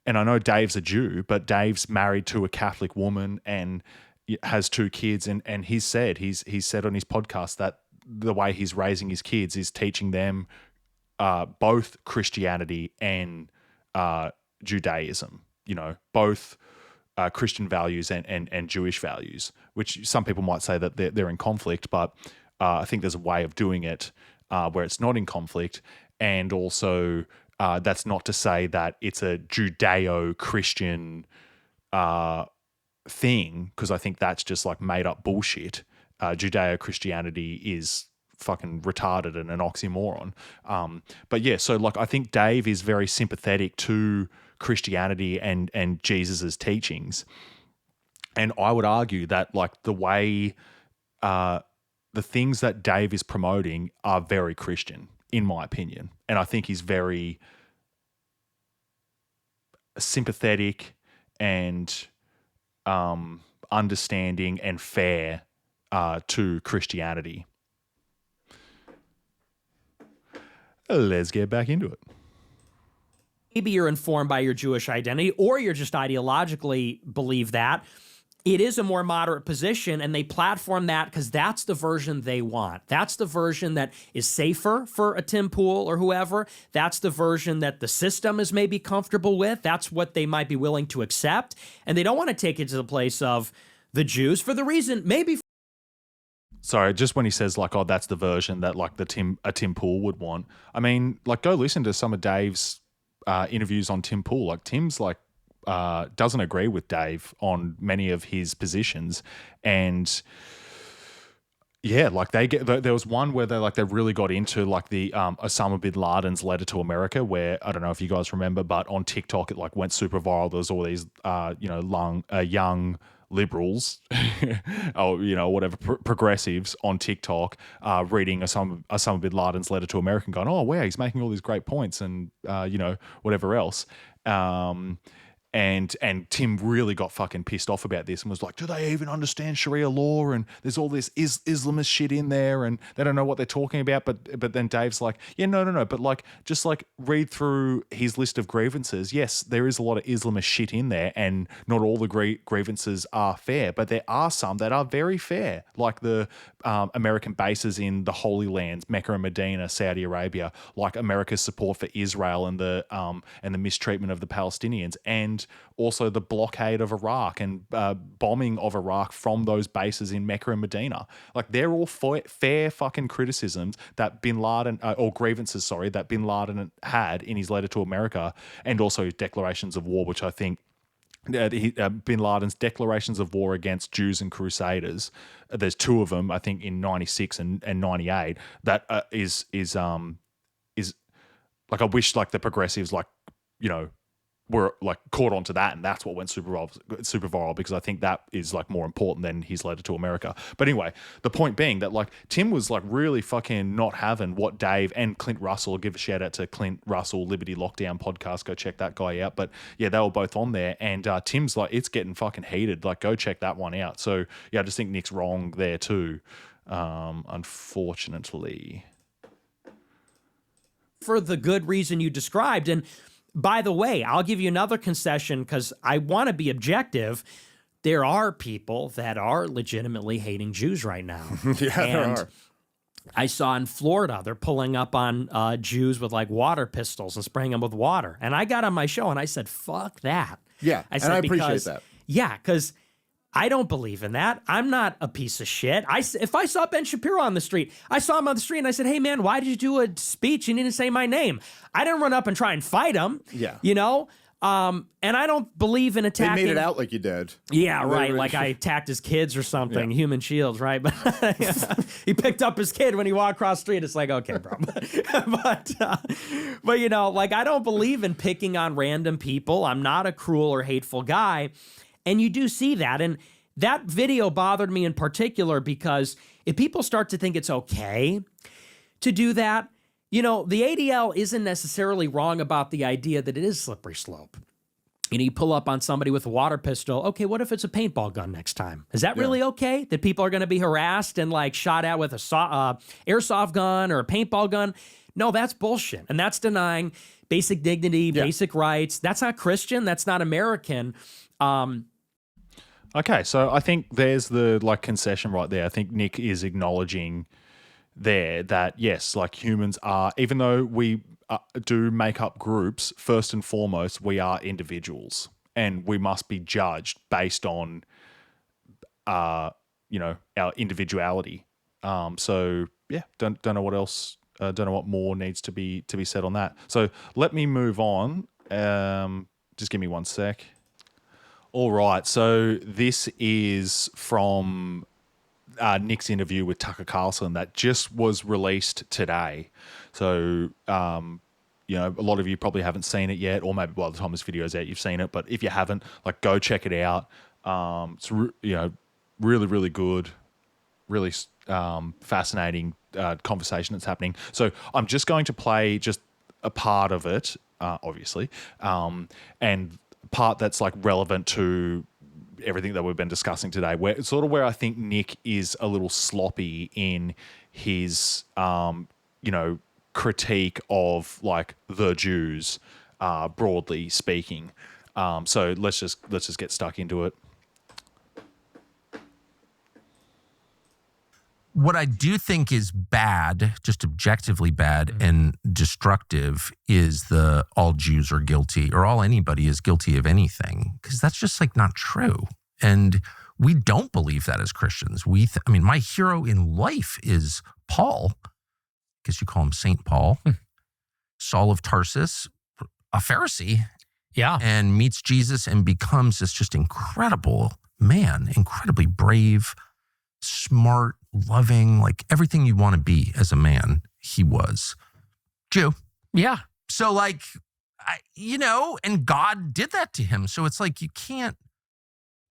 I know Dave's a Jew, but Dave's married to a Catholic woman and has 2 kids. And he's said on his podcast that the way he's raising his kids is teaching them both Christianity and Judaism. Both Christian values and Jewish values, which some people might say that they're in conflict, but I think there's a way of doing it where it's not in conflict. And also, that's not to say that it's a Judeo-Christian thing, because I think that's just like made up bullshit. Judeo-Christianity is fucking retarded and an oxymoron. But yeah, so like I think Dave is very sympathetic to Christianity and Jesus's teachings. And I would argue that like the way the things that Dave is promoting are very Christian, in my opinion. And I think he's very sympathetic and understanding and fair to Christianity. Let's get back into it. Maybe you're informed by your Jewish identity, or you're just ideologically believe that. It is a more moderate position, and they platform that because that's the version they want. That's the version that is safer for a Tim Pool or whoever. That's the version that the system is maybe comfortable with. That's what they might be willing to accept. And they don't want to take it to the place of the Jews for the reason, maybe. Sorry, just when he says like, oh, that's the version that like a Tim Pool would want. I mean, like go listen to some of Dave's interviews on Tim Pool. Like Tim's like, doesn't agree with Dave on many of his positions, and yeah, like there was one where they really got into like the Osama bin Laden's letter to America, where I don't know if you guys remember, but on TikTok it like went super viral. There was all these young liberals or whatever progressives on TikTok reading Osama bin Laden's letter to America and going, oh wow, he's making all these great points and whatever else. And Tim really got fucking pissed off about this and was like, do they even understand Sharia law? And there's all this Islamist shit in there and they don't know what they're talking about. But then Dave's like, yeah, no. But like, just like read through his list of grievances. Yes, there is a lot of Islamist shit in there and not all the grievances are fair, but there are some that are very fair. Like the American bases in the Holy Lands, Mecca and Medina, Saudi Arabia, like America's support for Israel and the mistreatment of the Palestinians, and also the blockade of Iraq and bombing of Iraq from those bases in Mecca and Medina. Like they're all fair fucking criticisms that Bin Laden, or grievances, sorry, that Bin Laden had in his letter to America, and also his declarations of war, which I think Bin Laden's declarations of war against Jews and Crusaders. There's two of them, I think, in 96 and 98. That is like, I wish like the progressives were like caught onto that, and that's what went super viral, because I think that is like more important than his letter to America. But anyway, the point being that like Tim was like really fucking not having what Dave and Clint Russell, give a shout out to Clint Russell, Liberty Lockdown podcast, go check that guy out. But yeah, they were both on there, and Tim's like, it's getting fucking heated, like go check that one out. So yeah, I just think Nick's wrong there too, unfortunately, for the good reason you described. And by the way, I'll give you another concession because I want to be objective. There are people that are legitimately hating Jews right now. Yeah, there are. I saw in Florida, they're pulling up on Jews with like water pistols and spraying them with water. And I got on my show and I said, fuck that. Yeah, I said, and I appreciate that. Yeah, because I don't believe in that. I'm not a piece of shit. If I saw Ben Shapiro on the street, I saw him on the street and I said, hey man, why did you do a speech? You didn't say my name. I didn't run up and try and fight him. Yeah. And I don't believe in attacking. They made it out like you did. Yeah, right. Like I attacked his kids or something. Yeah. Human shields, right? But he picked up his kid when he walked across the street. It's like, okay, bro. but I don't believe in picking on random people. I'm not a cruel or hateful guy. And you do see that. And that video bothered me in particular because if people start to think it's okay to do that, the ADL isn't necessarily wrong about the idea that it is slippery slope. You pull up on somebody with a water pistol. Okay, what if it's a paintball gun next time? Is that really okay? That people are going to be harassed and like shot at with a airsoft gun or a paintball gun? No, that's bullshit. And that's denying basic dignity, basic rights. That's not Christian. That's not American. Okay, so I think there's the like concession right there. I think Nick is acknowledging there that yes, like humans are, even though we do make up groups, first and foremost, we are individuals and we must be judged based on, our individuality. So yeah, don't know what else, don't know what more needs to be said on that. So let me move on. Just give me one sec. All right, so this is from Nick's interview with Tucker Carlson that just was released today. So, a lot of you probably haven't seen it yet, or maybe by the time this video's out, you've seen it. But if you haven't, like, go check it out. It's really, really good, really fascinating conversation that's happening. So I'm just going to play just a part of it, obviously, and part that's like relevant to everything that we've been discussing today, where I think Nick is a little sloppy in his critique of like the Jews, broadly speaking. So let's just get stuck into it. What I do think is bad, just objectively bad and destructive, is the all Jews are guilty or all anybody is guilty of anything, because that's just like not true. And we don't believe that as Christians. My hero in life is Paul, because you call him Saint Paul, Saul of Tarsus, a Pharisee, and meets Jesus and becomes this just incredible man, incredibly brave, smart, loving, like everything you want to be as a man, he was. Jew. Yeah. So like, and God did that to him. So it's like, you can't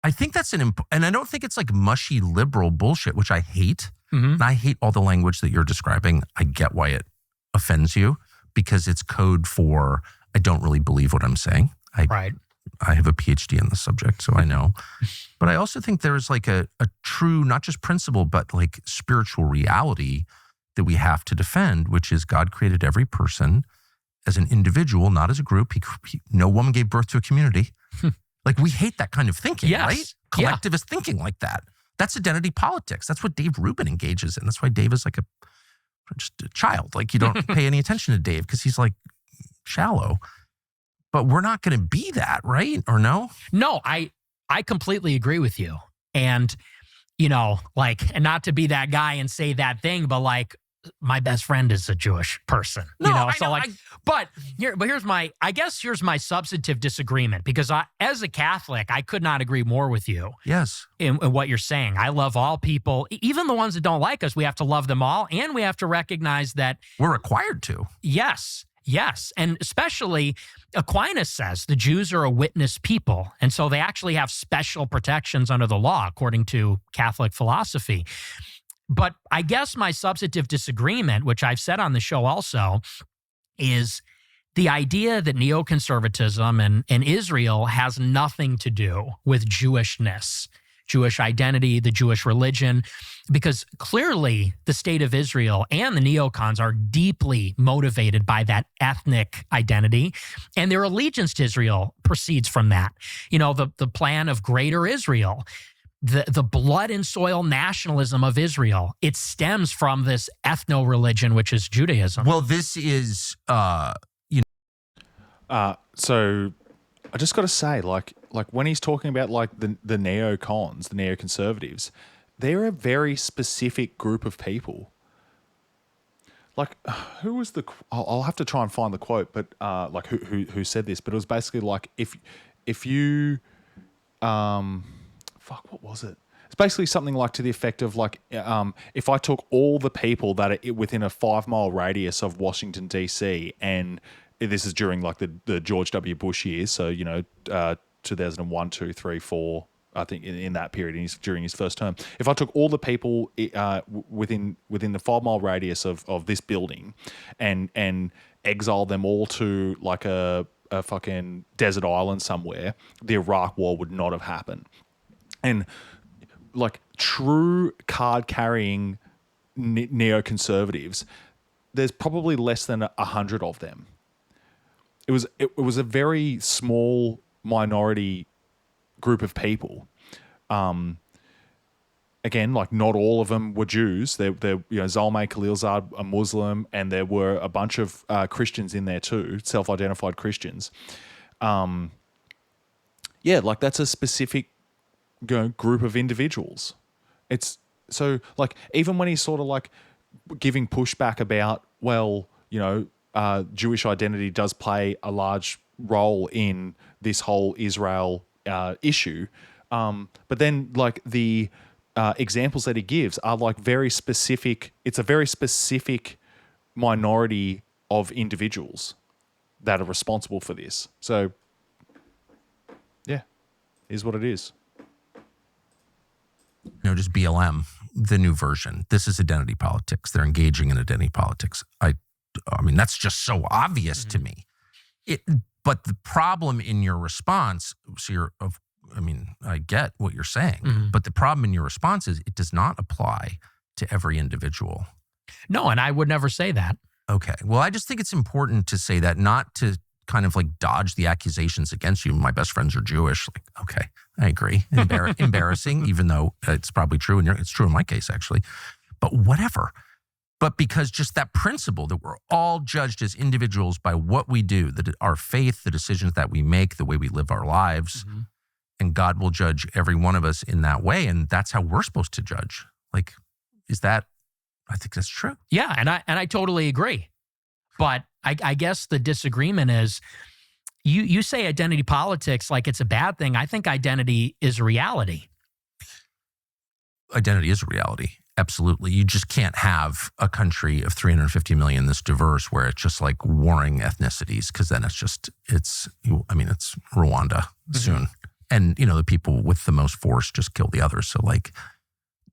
I think that's and I don't think it's like mushy liberal bullshit, which I hate. Mhm. And I hate all the language that you're describing. I get why it offends you because it's code for I don't really believe what I'm saying. Right. I have a PhD in the subject, so I know. But I also think there's like a true, not just principle, but like spiritual reality that we have to defend, which is God created every person as an individual, not as a group. No woman gave birth to a community. Like we hate that kind of thinking, Yes. right? Collectivist thinking like that. That's identity politics. That's what Dave Rubin engages in. That's why Dave is like just a child. Like you don't pay any attention to Dave because he's like shallow. But we're not going to be that, right? Or no? No, I completely agree with you. And, and not to be that guy and say that thing, but like my best friend is a Jewish person, but here's my substantive disagreement because as a Catholic, I could not agree more with you. Yes. In what you're saying. I love all people, even the ones that don't like us. We have to love them all. And we have to recognize that we're required to. Yes. And especially Aquinas says the Jews are a witness people. And so they actually have special protections under the law, according to Catholic philosophy. But I guess my substantive disagreement, which I've said on the show also, is the idea that neoconservatism and Israel has nothing to do with Jewishness, Jewish identity, the Jewish religion, because clearly the state of Israel and the neocons are deeply motivated by that ethnic identity, and their allegiance to Israel proceeds from that. The plan of Greater Israel, the blood and soil nationalism of Israel, it stems from this ethno-religion, which is Judaism. Well, this is, So I just got to say, like when he's talking about like the neocons, the neoconservatives, they're a very specific group of people. Like, who was I'll have to try and find the quote, but like who said this? But it was basically like if you, what was it? It's basically something like to the effect of like, if I took all the people that are within a 5-mile radius of Washington D.C. and this is during like the George W. Bush years, so 2001, 2, 3, 4. I think in that period, during his first term, if I took all the people within the 5-mile radius of this building, and exiled them all to like a fucking desert island somewhere, the Iraq War would not have happened. And like true card-carrying neoconservatives, there's probably less than 100 of them. It was a very small minority group of people. Again, like not all of them were Jews. Zalmay Khalilzad, a Muslim, and there were a bunch of Christians in there too, self-identified Christians. Like that's a specific group of individuals. It's so like even when he's sort of like giving pushback about, Jewish identity does play a large role in this whole Israel issue. But then like the examples that he gives are like very specific. It's a very specific minority of individuals that are responsible for this. So yeah, is what it is. Just BLM, the new version. This is identity politics. They're engaging in identity politics. I mean, that's just so obvious to me. But the problem in your response, I get what you're saying, but the problem in your response is it does not apply to every individual. No, and I would never say that. Okay. Well, I just think it's important to say that, not to kind of like dodge the accusations against you. My best friends are Jewish. Like, okay, I agree. Embarrassing, even though it's probably true, and it's true in my case, actually. But whatever. But because just that principle that we're all judged as individuals by what we do, that our faith, the decisions that we make, the way we live our lives, and God will judge every one of us in that way, and that's how we're supposed to judge. Like, I think that's true. Yeah, and I totally agree. But I guess the disagreement is, you say identity politics like it's a bad thing. I think identity is a reality. Identity is a reality. Absolutely. You just can't have a country of 350 million this diverse where it's just like warring ethnicities, because then it's Rwanda soon. And, the people with the most force just kill the others. So like,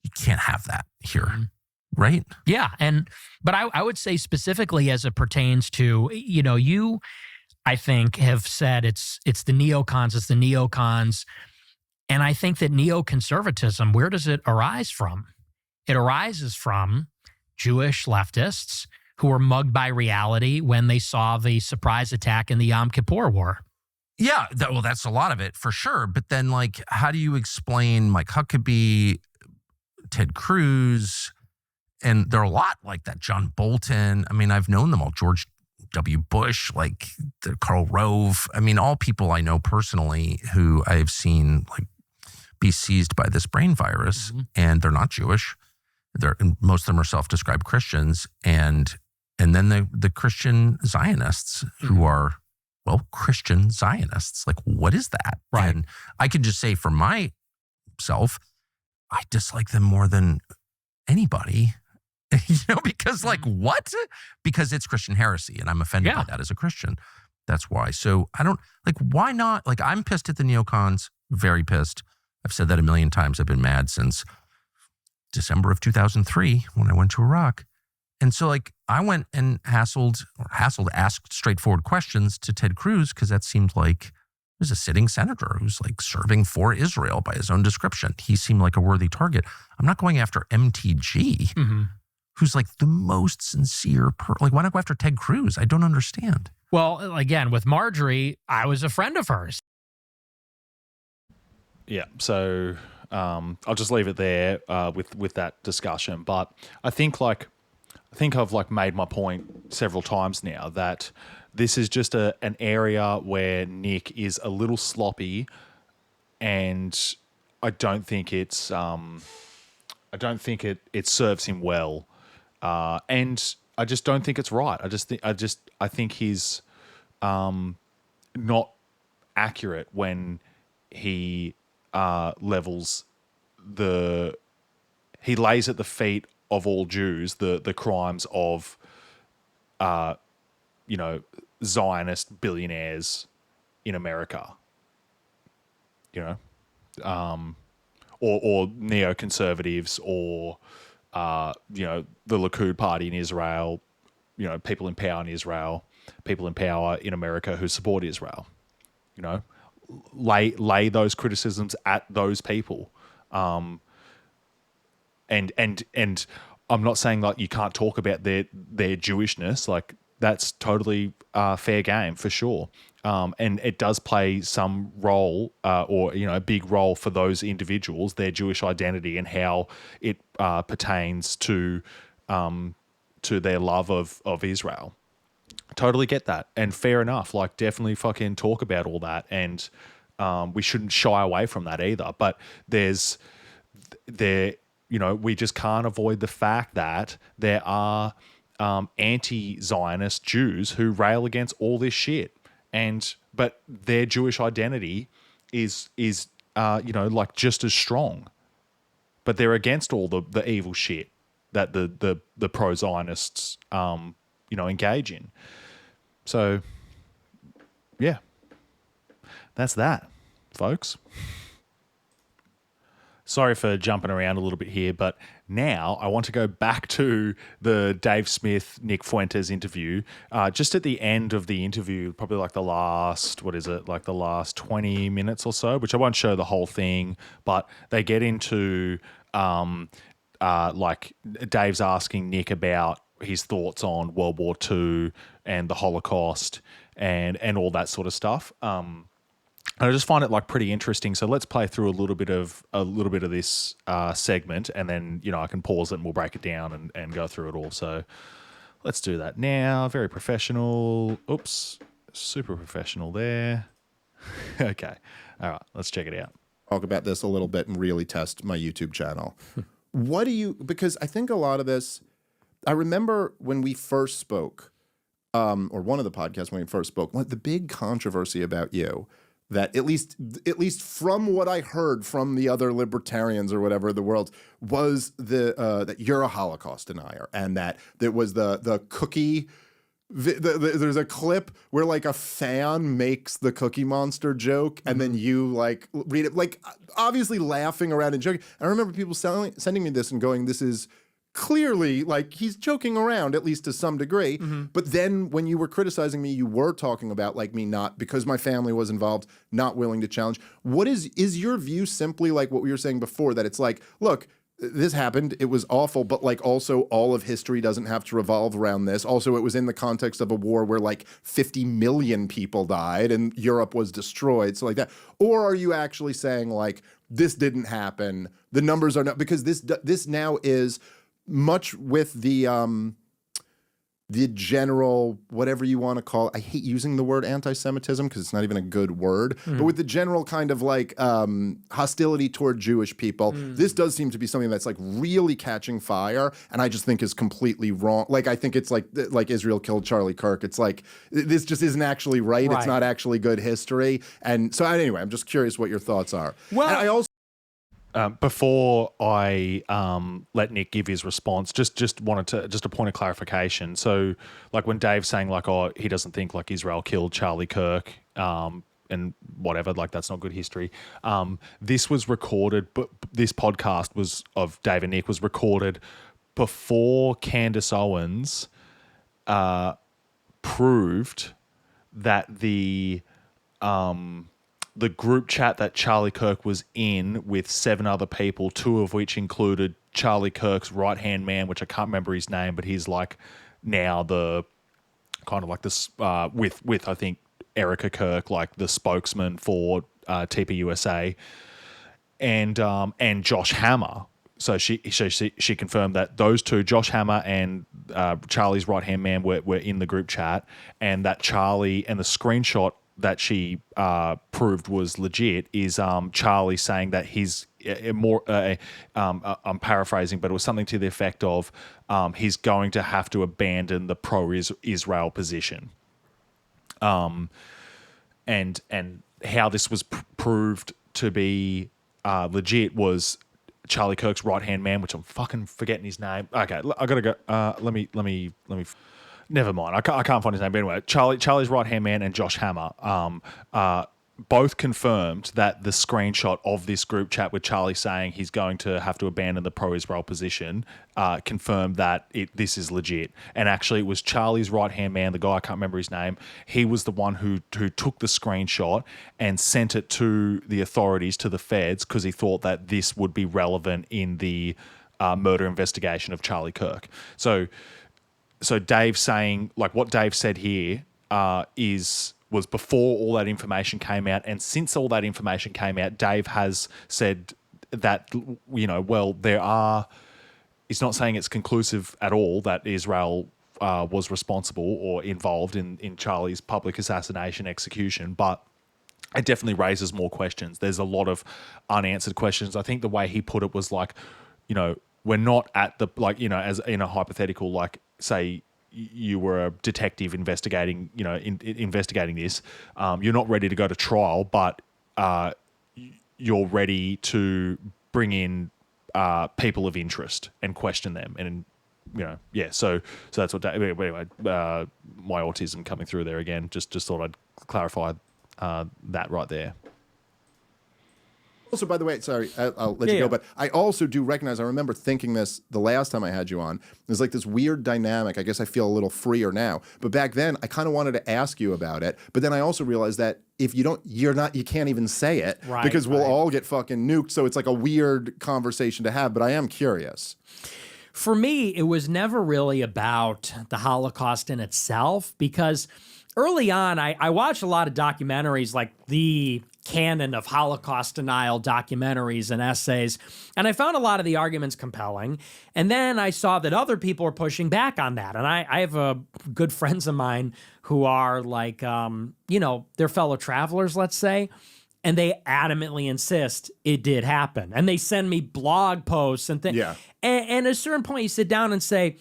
you can't have that here. Right? Yeah. But I would say specifically as it pertains to, you, I think, have said it's the neocons. And I think that neoconservatism, where does it arise from? It arises from Jewish leftists who were mugged by reality when they saw the surprise attack in the Yom Kippur War. Yeah. That's a lot of it for sure. But then, like, how do you explain Mike Huckabee, Ted Cruz, and there are a lot like that, John Bolton. I mean, I've known them all, George W. Bush, like Karl Rove. I mean, all people I know personally who I've seen like be seized by this brain virus, and they're not Jewish. Most of them are self-described Christians, and then the Christian Zionists who are, well, Christian Zionists. Like, what is that? Right. And I can just say for myself, I dislike them more than anybody. Because like, what? Because it's Christian heresy, and I'm offended by that as a Christian. That's why. So I don't, like, why not? Like, I'm pissed at the neocons, very pissed. I've said that a million times. I've been mad since December of 2003 when I went to Iraq. And so, like, I went and asked straightforward questions to Ted Cruz, because that seemed like there's a sitting senator who's like serving for Israel by his own description. He seemed like a worthy target. I'm not going after MTG, who's like the most sincere like, why not go after Ted Cruz? I don't understand. Well, again, with Marjorie, I was a friend of hers. Yeah, so I'll just leave it there with that discussion. But I think I've like made my point several times now that this is just an area where Nick is a little sloppy, and I don't think it serves him well, and I just don't think it's right. I think he's not accurate when he he lays at the feet of all Jews the crimes of Zionist billionaires in America, or neoconservatives, or the Likud party in Israel, people in power in Israel, people in power in America who support Israel, lay those criticisms at those people, and I'm not saying like you can't talk about their Jewishness, like that's totally fair game for sure, and it does play some role, or a big role for those individuals, their Jewish identity and how it pertains to their love of Israel. Totally get that, and fair enough. Like, definitely fucking talk about all that, and we shouldn't shy away from that either. But we just can't avoid the fact that there are anti-Zionist Jews who rail against all this shit, but their Jewish identity is like just as strong, but they're against all the evil shit that the pro-Zionists engage in. So, yeah, that's that, folks. Sorry for jumping around a little bit here, but now I want to go back to the Dave Smith, Nick Fuentes interview. Just at the end of the interview, probably like the last 20 minutes or so, which I won't show the whole thing, but they get into like Dave's asking Nick about his thoughts on World War II and the Holocaust and all that sort of stuff. I just find it like pretty interesting. So let's play through a little bit of this segment, and then I can pause it and we'll break it down and go through it all. So let's do that now. Very professional. Oops, super professional there. Okay, all right, let's check it out. Talk about this a little bit and really test my YouTube channel. Because I think a lot of this, I remember when we first spoke, or one of the podcasts when we first spoke, the big controversy about you, that at least from what I heard from the other libertarians or whatever the world, was that you're a Holocaust denier, and that there was the cookie there's a clip where like a fan makes the Cookie Monster joke, and then you like read it, like obviously laughing around and joking. I remember people sending me this and going, "This is clearly like he's joking around, at least to some degree." But then when you were criticizing me, you were talking about like me not, because my family was involved, not willing to challenge. What is your view simply like what we were saying before, that it's like, look, this happened, it was awful, but like also all of history doesn't have to revolve around this. Also, it was in the context of a war where like 50 million people died and Europe was destroyed, so like that? Or are you actually saying like, this didn't happen, the numbers are not, because this now is much with the general, whatever you want to call it. I hate using the word anti-Semitism because it's not even a good word, but with the general kind of like hostility toward Jewish people, this does seem to be something that's like really catching fire, and I just think is completely wrong. Like, I think it's like Israel killed Charlie Kirk. It's like, this just isn't actually right. It's not actually good history. And so anyway, I'm just curious what your thoughts are. Well, and I also before I let Nick give his response, just wanted to, just a point of clarification. So, like when Dave's saying like, oh, he doesn't think like Israel killed Charlie Kirk, and whatever, like that's not good history. This was recorded, but this podcast was of Dave and Nick was recorded before Candace Owens proved that the group chat that Charlie Kirk was in with 7 other people, 2 of which included Charlie Kirk's right-hand man, which I can't remember his name, but he's like now the kind of like this with I think Erica Kirk, like the spokesman for TPUSA, and Josh Hammer. So she confirmed that those 2, Josh Hammer and Charlie's right-hand man, were in the group chat, and that Charlie, and the screenshot that she proved was legit is Charlie saying that he's I'm paraphrasing, but it was something to the effect of he's going to have to abandon the pro-Israel position. And how this was proved to be legit was Charlie Kirk's right-hand man, which I'm fucking forgetting his name. Okay, I gotta go. Let me. Never mind. I can't find his name. But anyway, Charlie's right-hand man and Josh Hammer both confirmed that the screenshot of this group chat with Charlie saying he's going to have to abandon the pro-Israel position confirmed that this is legit. And actually, it was Charlie's right-hand man, the guy, I can't remember his name. He was the one who took the screenshot and sent it to the authorities, to the feds, because he thought that this would be relevant in the murder investigation of Charlie Kirk. So Dave saying, like what Dave said here was before all that information came out, and since all that information came out, Dave has said that, well, he's not saying it's conclusive at all that Israel was responsible or involved in Charlie's public assassination execution, but it definitely raises more questions. There's a lot of unanswered questions. I think the way he put it was like, we're not at the, like, as in a hypothetical, like, say you were a detective investigating, investigating this. You're not ready to go to trial, but you're ready to bring in people of interest and question them. And, so that's what, anyway, my autism coming through there again. Just thought I'd clarify that right there. Also, by the way, sorry, I'll let you go, but I also do recognize, I remember thinking this the last time I had you on, there's like this weird dynamic. I guess I feel a little freer now, but back then I kind of wanted to ask you about it, but then I also realized that if you can't even say it, because we'll all get fucking nuked, so it's like a weird conversation to have, but I am curious. For me, it was never really about the Holocaust in itself, because early on, I watched a lot of documentaries, like the canon of Holocaust denial documentaries and essays, and I found a lot of the arguments compelling. And then I saw that other people were pushing back on that. And I have good friends of mine who are like, they're fellow travelers, let's say, and they adamantly insist it did happen. And they send me blog posts and things. Yeah. And at a certain point, you sit down and say,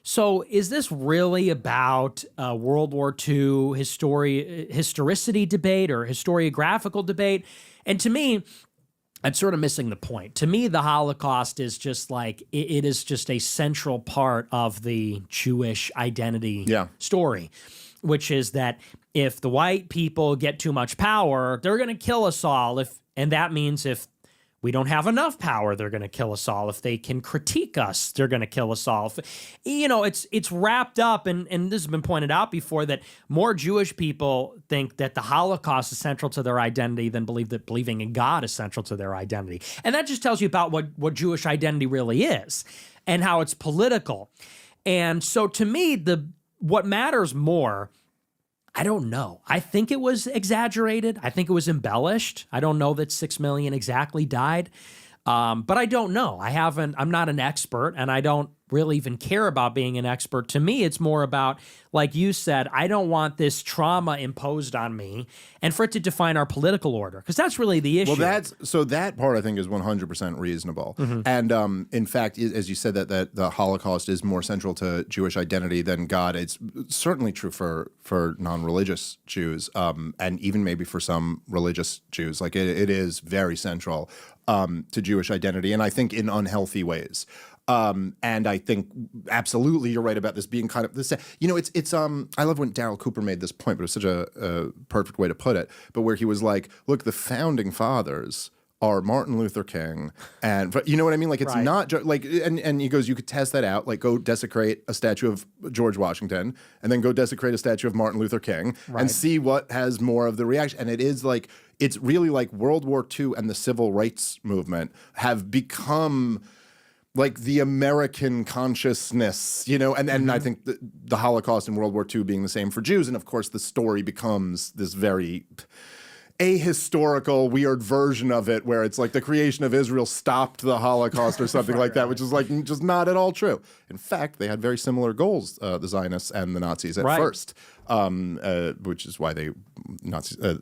so is this really about World War II historicity debate or historiographical debate? And to me, I'm sort of missing the point. To me, the Holocaust is just like, it is just a central part of the Jewish identity story, which is that if the white people get too much power, they're going to kill us all. And that means if we don't have enough power, they're going to kill us all. If they can critique us, they're going to kill us all. It's wrapped up, and this has been pointed out before, that more Jewish people think that the Holocaust is central to their identity than believe that believing in God is central to their identity. And that just tells you about what Jewish identity really is and how it's political. And so to me, what matters more, I don't know. I think it was exaggerated. I think it was embellished. I don't know that 6 million exactly died, but I don't know. I'm not an expert, and I don't really even care about being an expert. To me, it's more about, like you said, I don't want this trauma imposed on me and for it to define our political order, because that's really the issue. Well, that part I think is 100% reasonable. And in fact, as you said, that the Holocaust is more central to Jewish identity than God. It's certainly true for non-religious Jews, and even maybe for some religious Jews. Like it is very central to Jewish identity, and I think in unhealthy ways. And I think absolutely you're right about this being kind of this. It's I love when Darryl Cooper made this point, but it was such a perfect way to put it. But where he was like, look, the founding fathers are Martin Luther King, and you know what I mean? Like it's not like, and he goes, you could test that out. Like go desecrate a statue of George Washington, and then go desecrate a statue of Martin Luther King, and see what has more of the reaction. And it is like, it's really like World War II and the civil rights movement have become like the American consciousness, and I think the Holocaust and World War II being the same for Jews. And of course, the story becomes this very ahistorical, weird version of it where it's like the creation of Israel stopped the Holocaust or something like that, which is like just not at all true. In fact, they had very similar goals, the Zionists and the Nazis at first, which is why the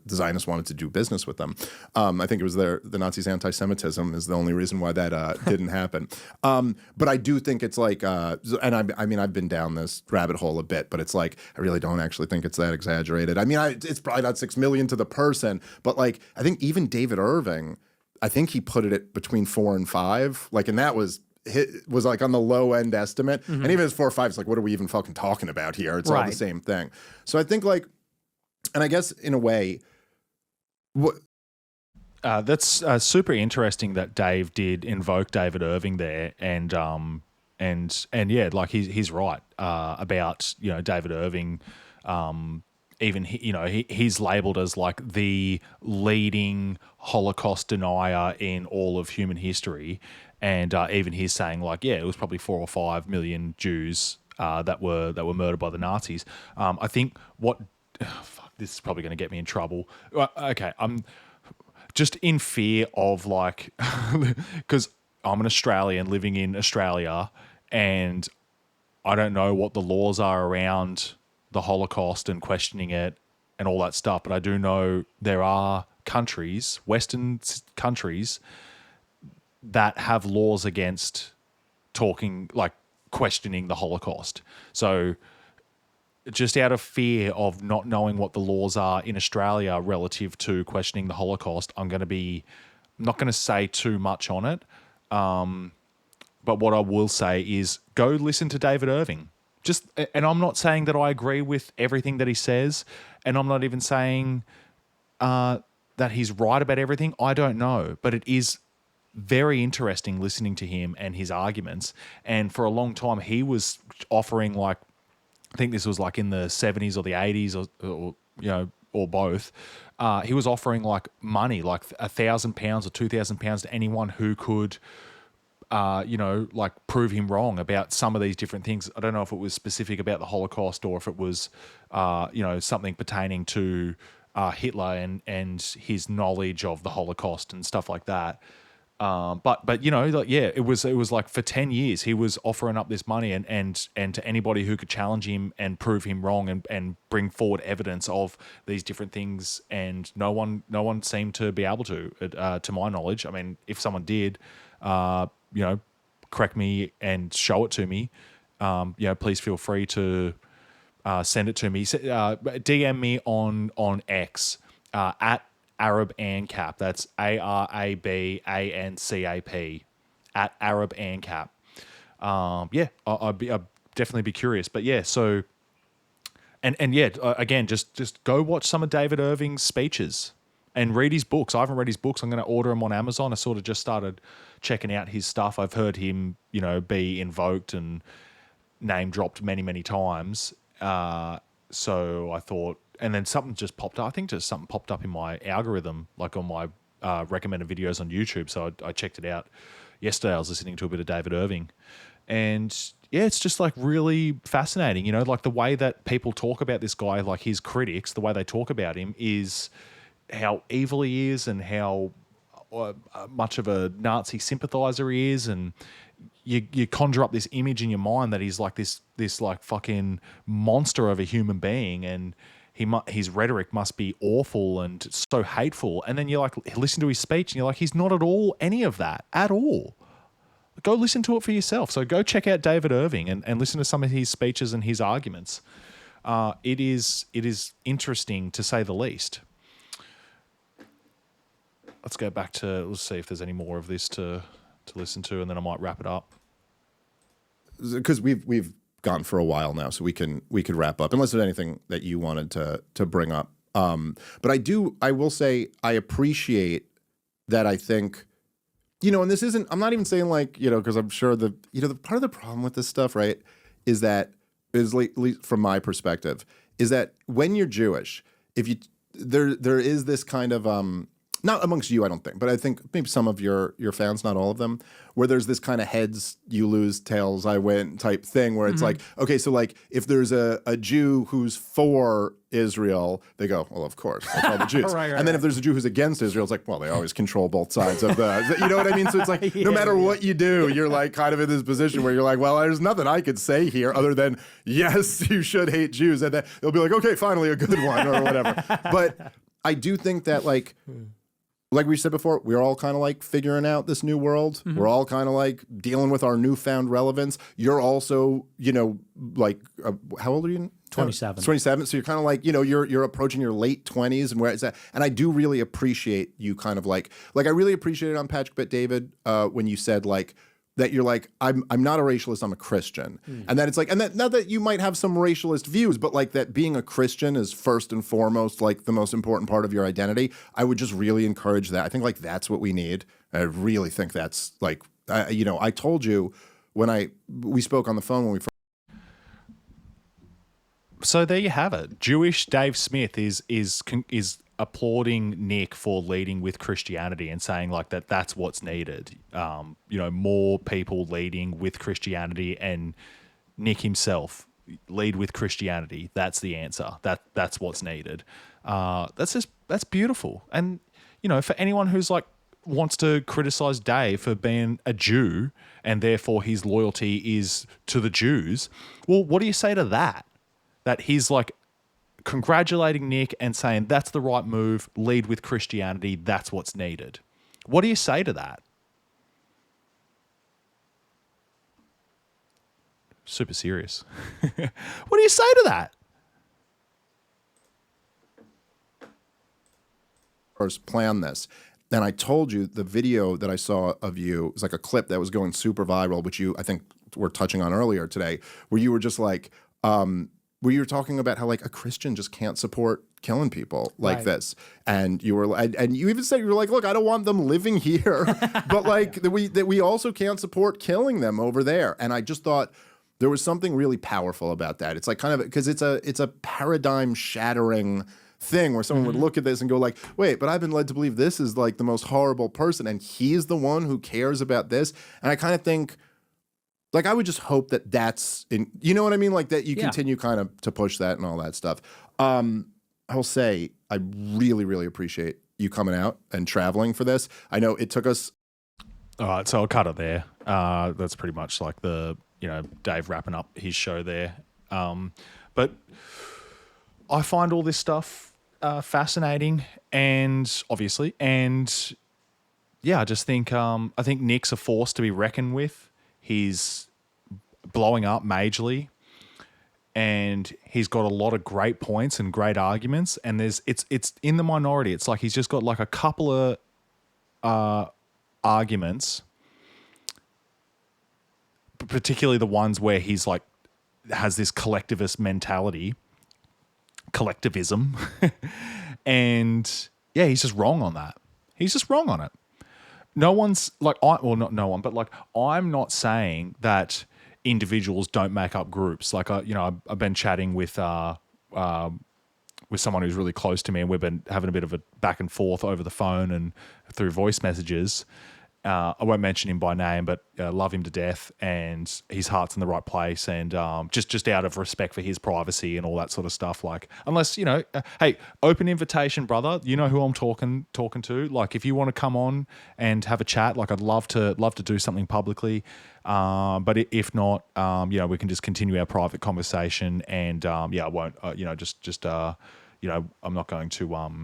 Zionists wanted to do business with them. I think it was the Nazis' anti-Semitism is the only reason why that didn't happen. But I do think it's like, and I mean, I've been down this rabbit hole a bit, but it's like, I really don't actually think it's that exaggerated. I mean, it's probably not 6 million to the person, but like, I think even David Irving, I think he put it at between 4 and 5, like, and that was like on the low end estimate. And even as 4 or 5, it's like, what are we even fucking talking about here? It's all the same thing. So I think like, and I guess in a way, that's super interesting that Dave did invoke David Irving there, and yeah, like he's right about David Irving. Even he's labeled as like the leading Holocaust denier in all of human history, and even he's saying like, yeah, it was probably 4 or 5 million Jews that were murdered by the Nazis. I think this is probably going to get me in trouble. Okay, I'm just in fear of like, because I'm an Australian living in Australia, and I don't know what the laws are around the Holocaust and questioning it and all that stuff. But I do know there are countries, Western countries, that have laws against questioning the Holocaust. So just out of fear of not knowing what the laws are in Australia relative to questioning the Holocaust, I'm not going to say too much on it. But what I will say is go listen to David Irving. And I'm not saying that I agree with everything that he says, and I'm not even saying that he's right about everything. I don't know, but it is very interesting listening to him and his arguments. And for a long time, he was offering like, I think this was like in the 70s or the 80s or both. He was offering like money, like £1,000 or £2,000 to anyone who could prove him wrong about some of these different things. I don't know if it was specific about the Holocaust or if it was, something pertaining to Hitler and his knowledge of the Holocaust and stuff like that. It was like for 10 years he was offering up this money and to anybody who could challenge him and prove him wrong and bring forward evidence of these different things, and no one seemed to be able to my knowledge. I mean, if someone did, correct me and show it to me, please feel free to send it to me. DM me on X at Arab ANCAP. That's ARABANCAP at Arab ANCAP. I'd definitely be curious. But yeah, so and yeah, again, just go watch some of David Irving's speeches and read his books. I haven't read his books. I'm going to order them on Amazon. I sort of just started checking out his stuff. I've heard him, be invoked and name dropped many, many times. So I thought, and then something just popped up. I think just something popped up in my algorithm, like on my recommended videos on YouTube. So I checked it out yesterday. I was listening to a bit of David Irving, and yeah, it's just like really fascinating. Like the way that people talk about this guy, like his critics, the way they talk about him is how evil he is and how much of a Nazi sympathizer he is, and you conjure up this image in your mind that he's like this like fucking monster of a human being, and his rhetoric must be awful and so hateful. And then you like listen to his speech and you're like, he's not at all any of that at all. Go listen to it for yourself. So go check out David Irving and listen to some of his speeches and his arguments. It is interesting to say the least. Let's go back to, let's see if there's any more of this to listen to, and then I might wrap it up. Because we've gone for a while now, so we could wrap up unless there's anything that you wanted to bring up. But I will say I appreciate that. I think, and this isn't, I'm not even saying like, because I'm sure the part of the problem with this stuff, right, is that, at least from my perspective, is that when you're Jewish, if you, there is this kind of, not amongst you, I don't think, but I think maybe some of your fans, not all of them, where there's this kind of heads you lose, tails I win type thing where it's like, okay, so like if there's a Jew who's for Israel, they go, well, of course, that's all the Jews. Right, and then if there's a Jew who's against Israel, it's like, well, they always control both sides of the, you know what I mean? So it's like, no matter what you do, you're like kind of in this position where you're like, well, there's nothing I could say here other than, yes, you should hate Jews. And then they'll be like, okay, finally a good one or whatever. But I do think that like we said before, we're all kind of like figuring out this new world. We're all kind of like dealing with our newfound relevance. You're also, like, how old are you? 27. 27. So you're kind of like, you're approaching your late 20s, and where it's at. And I do really appreciate you kind of like I really appreciated on Patrick Bet David when you said like, that you're like, I'm not a racialist, I'm a Christian. And that it's like, and that not that you might have some racialist views, but like that being a Christian is first and foremost like the most important part of your identity. I would just really encourage that. I think like that's what we need. I really think that's like, I told you when we spoke on the phone when we first. So there you have it. Jewish Dave Smith is applauding Nick for leading with Christianity and saying like that's what's needed. More people leading with Christianity, and Nick himself lead with Christianity. That's the answer. That's what's needed. That's beautiful. And for anyone who's like wants to criticize Dave for being a Jew and therefore his loyalty is to the Jews, well, what do you say to that? That he's like congratulating Nick and saying that's the right move, lead with Christianity, that's what's needed. What do you say to that? Super serious. What do you say to that? First plan this. And I told you the video that I saw of you was like a clip that was going super viral, which you, I think, were touching on earlier today, where you were just like, where you were talking about how like a Christian just can't support killing people like this. And you were, and you even said, you were like, look, I don't want them living here, but like that we also can't support killing them over there. And I just thought there was something really powerful about that. It's like kind of, because it's a paradigm shattering thing where someone would look at this and go like, wait, but I've been led to believe this is like the most horrible person, and he's the one who cares about this. And I kind of think, like, I would just hope that that's in, you know what I mean? Like that you continue kind of to push that and all that stuff. I'll say I really, really appreciate you coming out and traveling for this. I know it took us. All right, so I'll cut it there. That's pretty much like the, Dave wrapping up his show there. But I find all this stuff fascinating, and obviously, and yeah, I just think I think Nick's a force to be reckoned with. He's blowing up majorly. and he's got a lot of great points and great arguments, and it's in the minority. It's like he's just got like a couple of arguments, particularly the ones where he's like has this collectivism, and yeah, he's just wrong on that. He's just wrong on it. No one's like, not no one, but like, I'm not saying that individuals don't make up groups. Like, I've been chatting with someone who's really close to me, and we've been having a bit of a back and forth over the phone and through voice messages. I won't mention him by name, but love him to death, and his heart's in the right place, and just out of respect for his privacy and all that sort of stuff. Like, unless hey, open invitation, brother. You know who I'm talking to. Like, if you want to come on and have a chat, like, I'd love to do something publicly. But if not, we can just continue our private conversation, and I won't. I'm not going to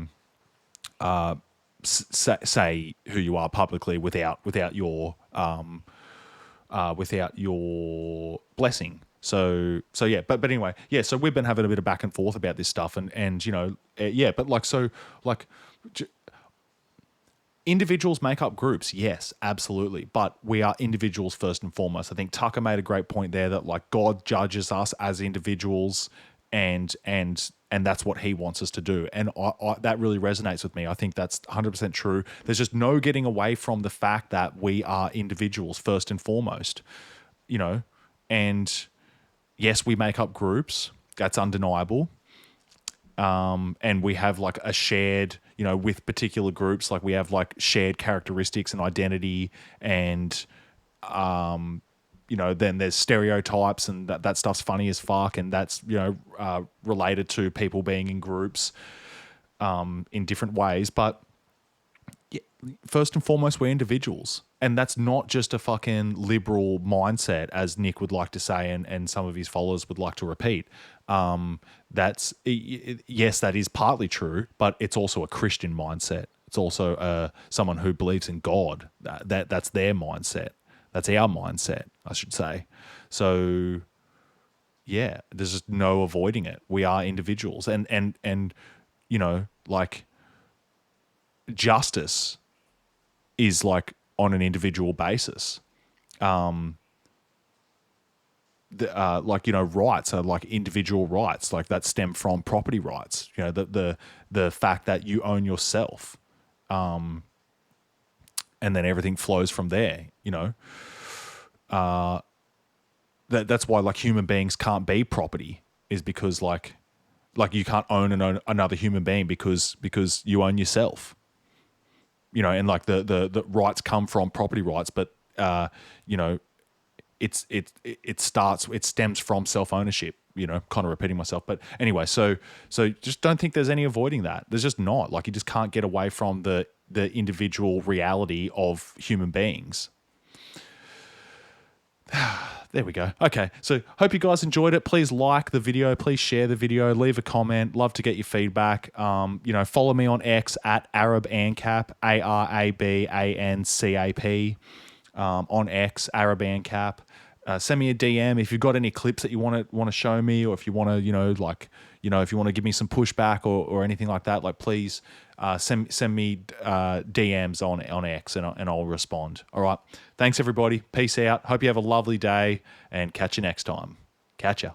say who you are publicly without your blessing. So yeah, but anyway, yeah. So we've been having a bit of back and forth about this stuff, and but individuals make up groups, yes, absolutely, but we are individuals first and foremost. I think Tucker made a great point there that like God judges us as individuals, and that's what he wants us to do. And I that really resonates with me. I think that's 100% true. There's just no getting away from the fact that we are individuals first and foremost, and yes, we make up groups. That's undeniable. And we have like a shared, with particular groups, like we have like shared characteristics and identity, and then there's stereotypes, and that stuff's funny as fuck, and that's related to people being in groups in different ways. But yeah, first and foremost, we're individuals, and that's not just a fucking liberal mindset, as Nick would like to say, and some of his followers would like to repeat. Yes, that is partly true, but it's also a Christian mindset. It's also someone who believes in God. That's their mindset. That's our mindset, I should say. So, yeah, there's just no avoiding it. We are individuals, and like justice is like on an individual basis. Rights are like individual rights, like that stem from property rights. The fact that you own yourself, and then everything flows from there. That's why like human beings can't be property, is because like you can't own another human being because you own yourself. And like the rights come from property rights, but it stems from self-ownership, kind of repeating myself. But anyway, so just don't think there's any avoiding that. There's just not. Like, you just can't get away from the individual reality of human beings. There we go. Okay, so hope you guys enjoyed it. Please like the video. Please share the video. Leave a comment. Love to get your feedback. Follow me on X at ArabAncap, ARABANCAP. On X, ArabAncap. Send me a DM if you've got any clips that you want to show me, or if you want to, if you want to give me some pushback or anything like that. Like, please send me DMs on X, and I'll respond. All right. Thanks, everybody. Peace out. Hope you have a lovely day, and catch you next time. Catch ya.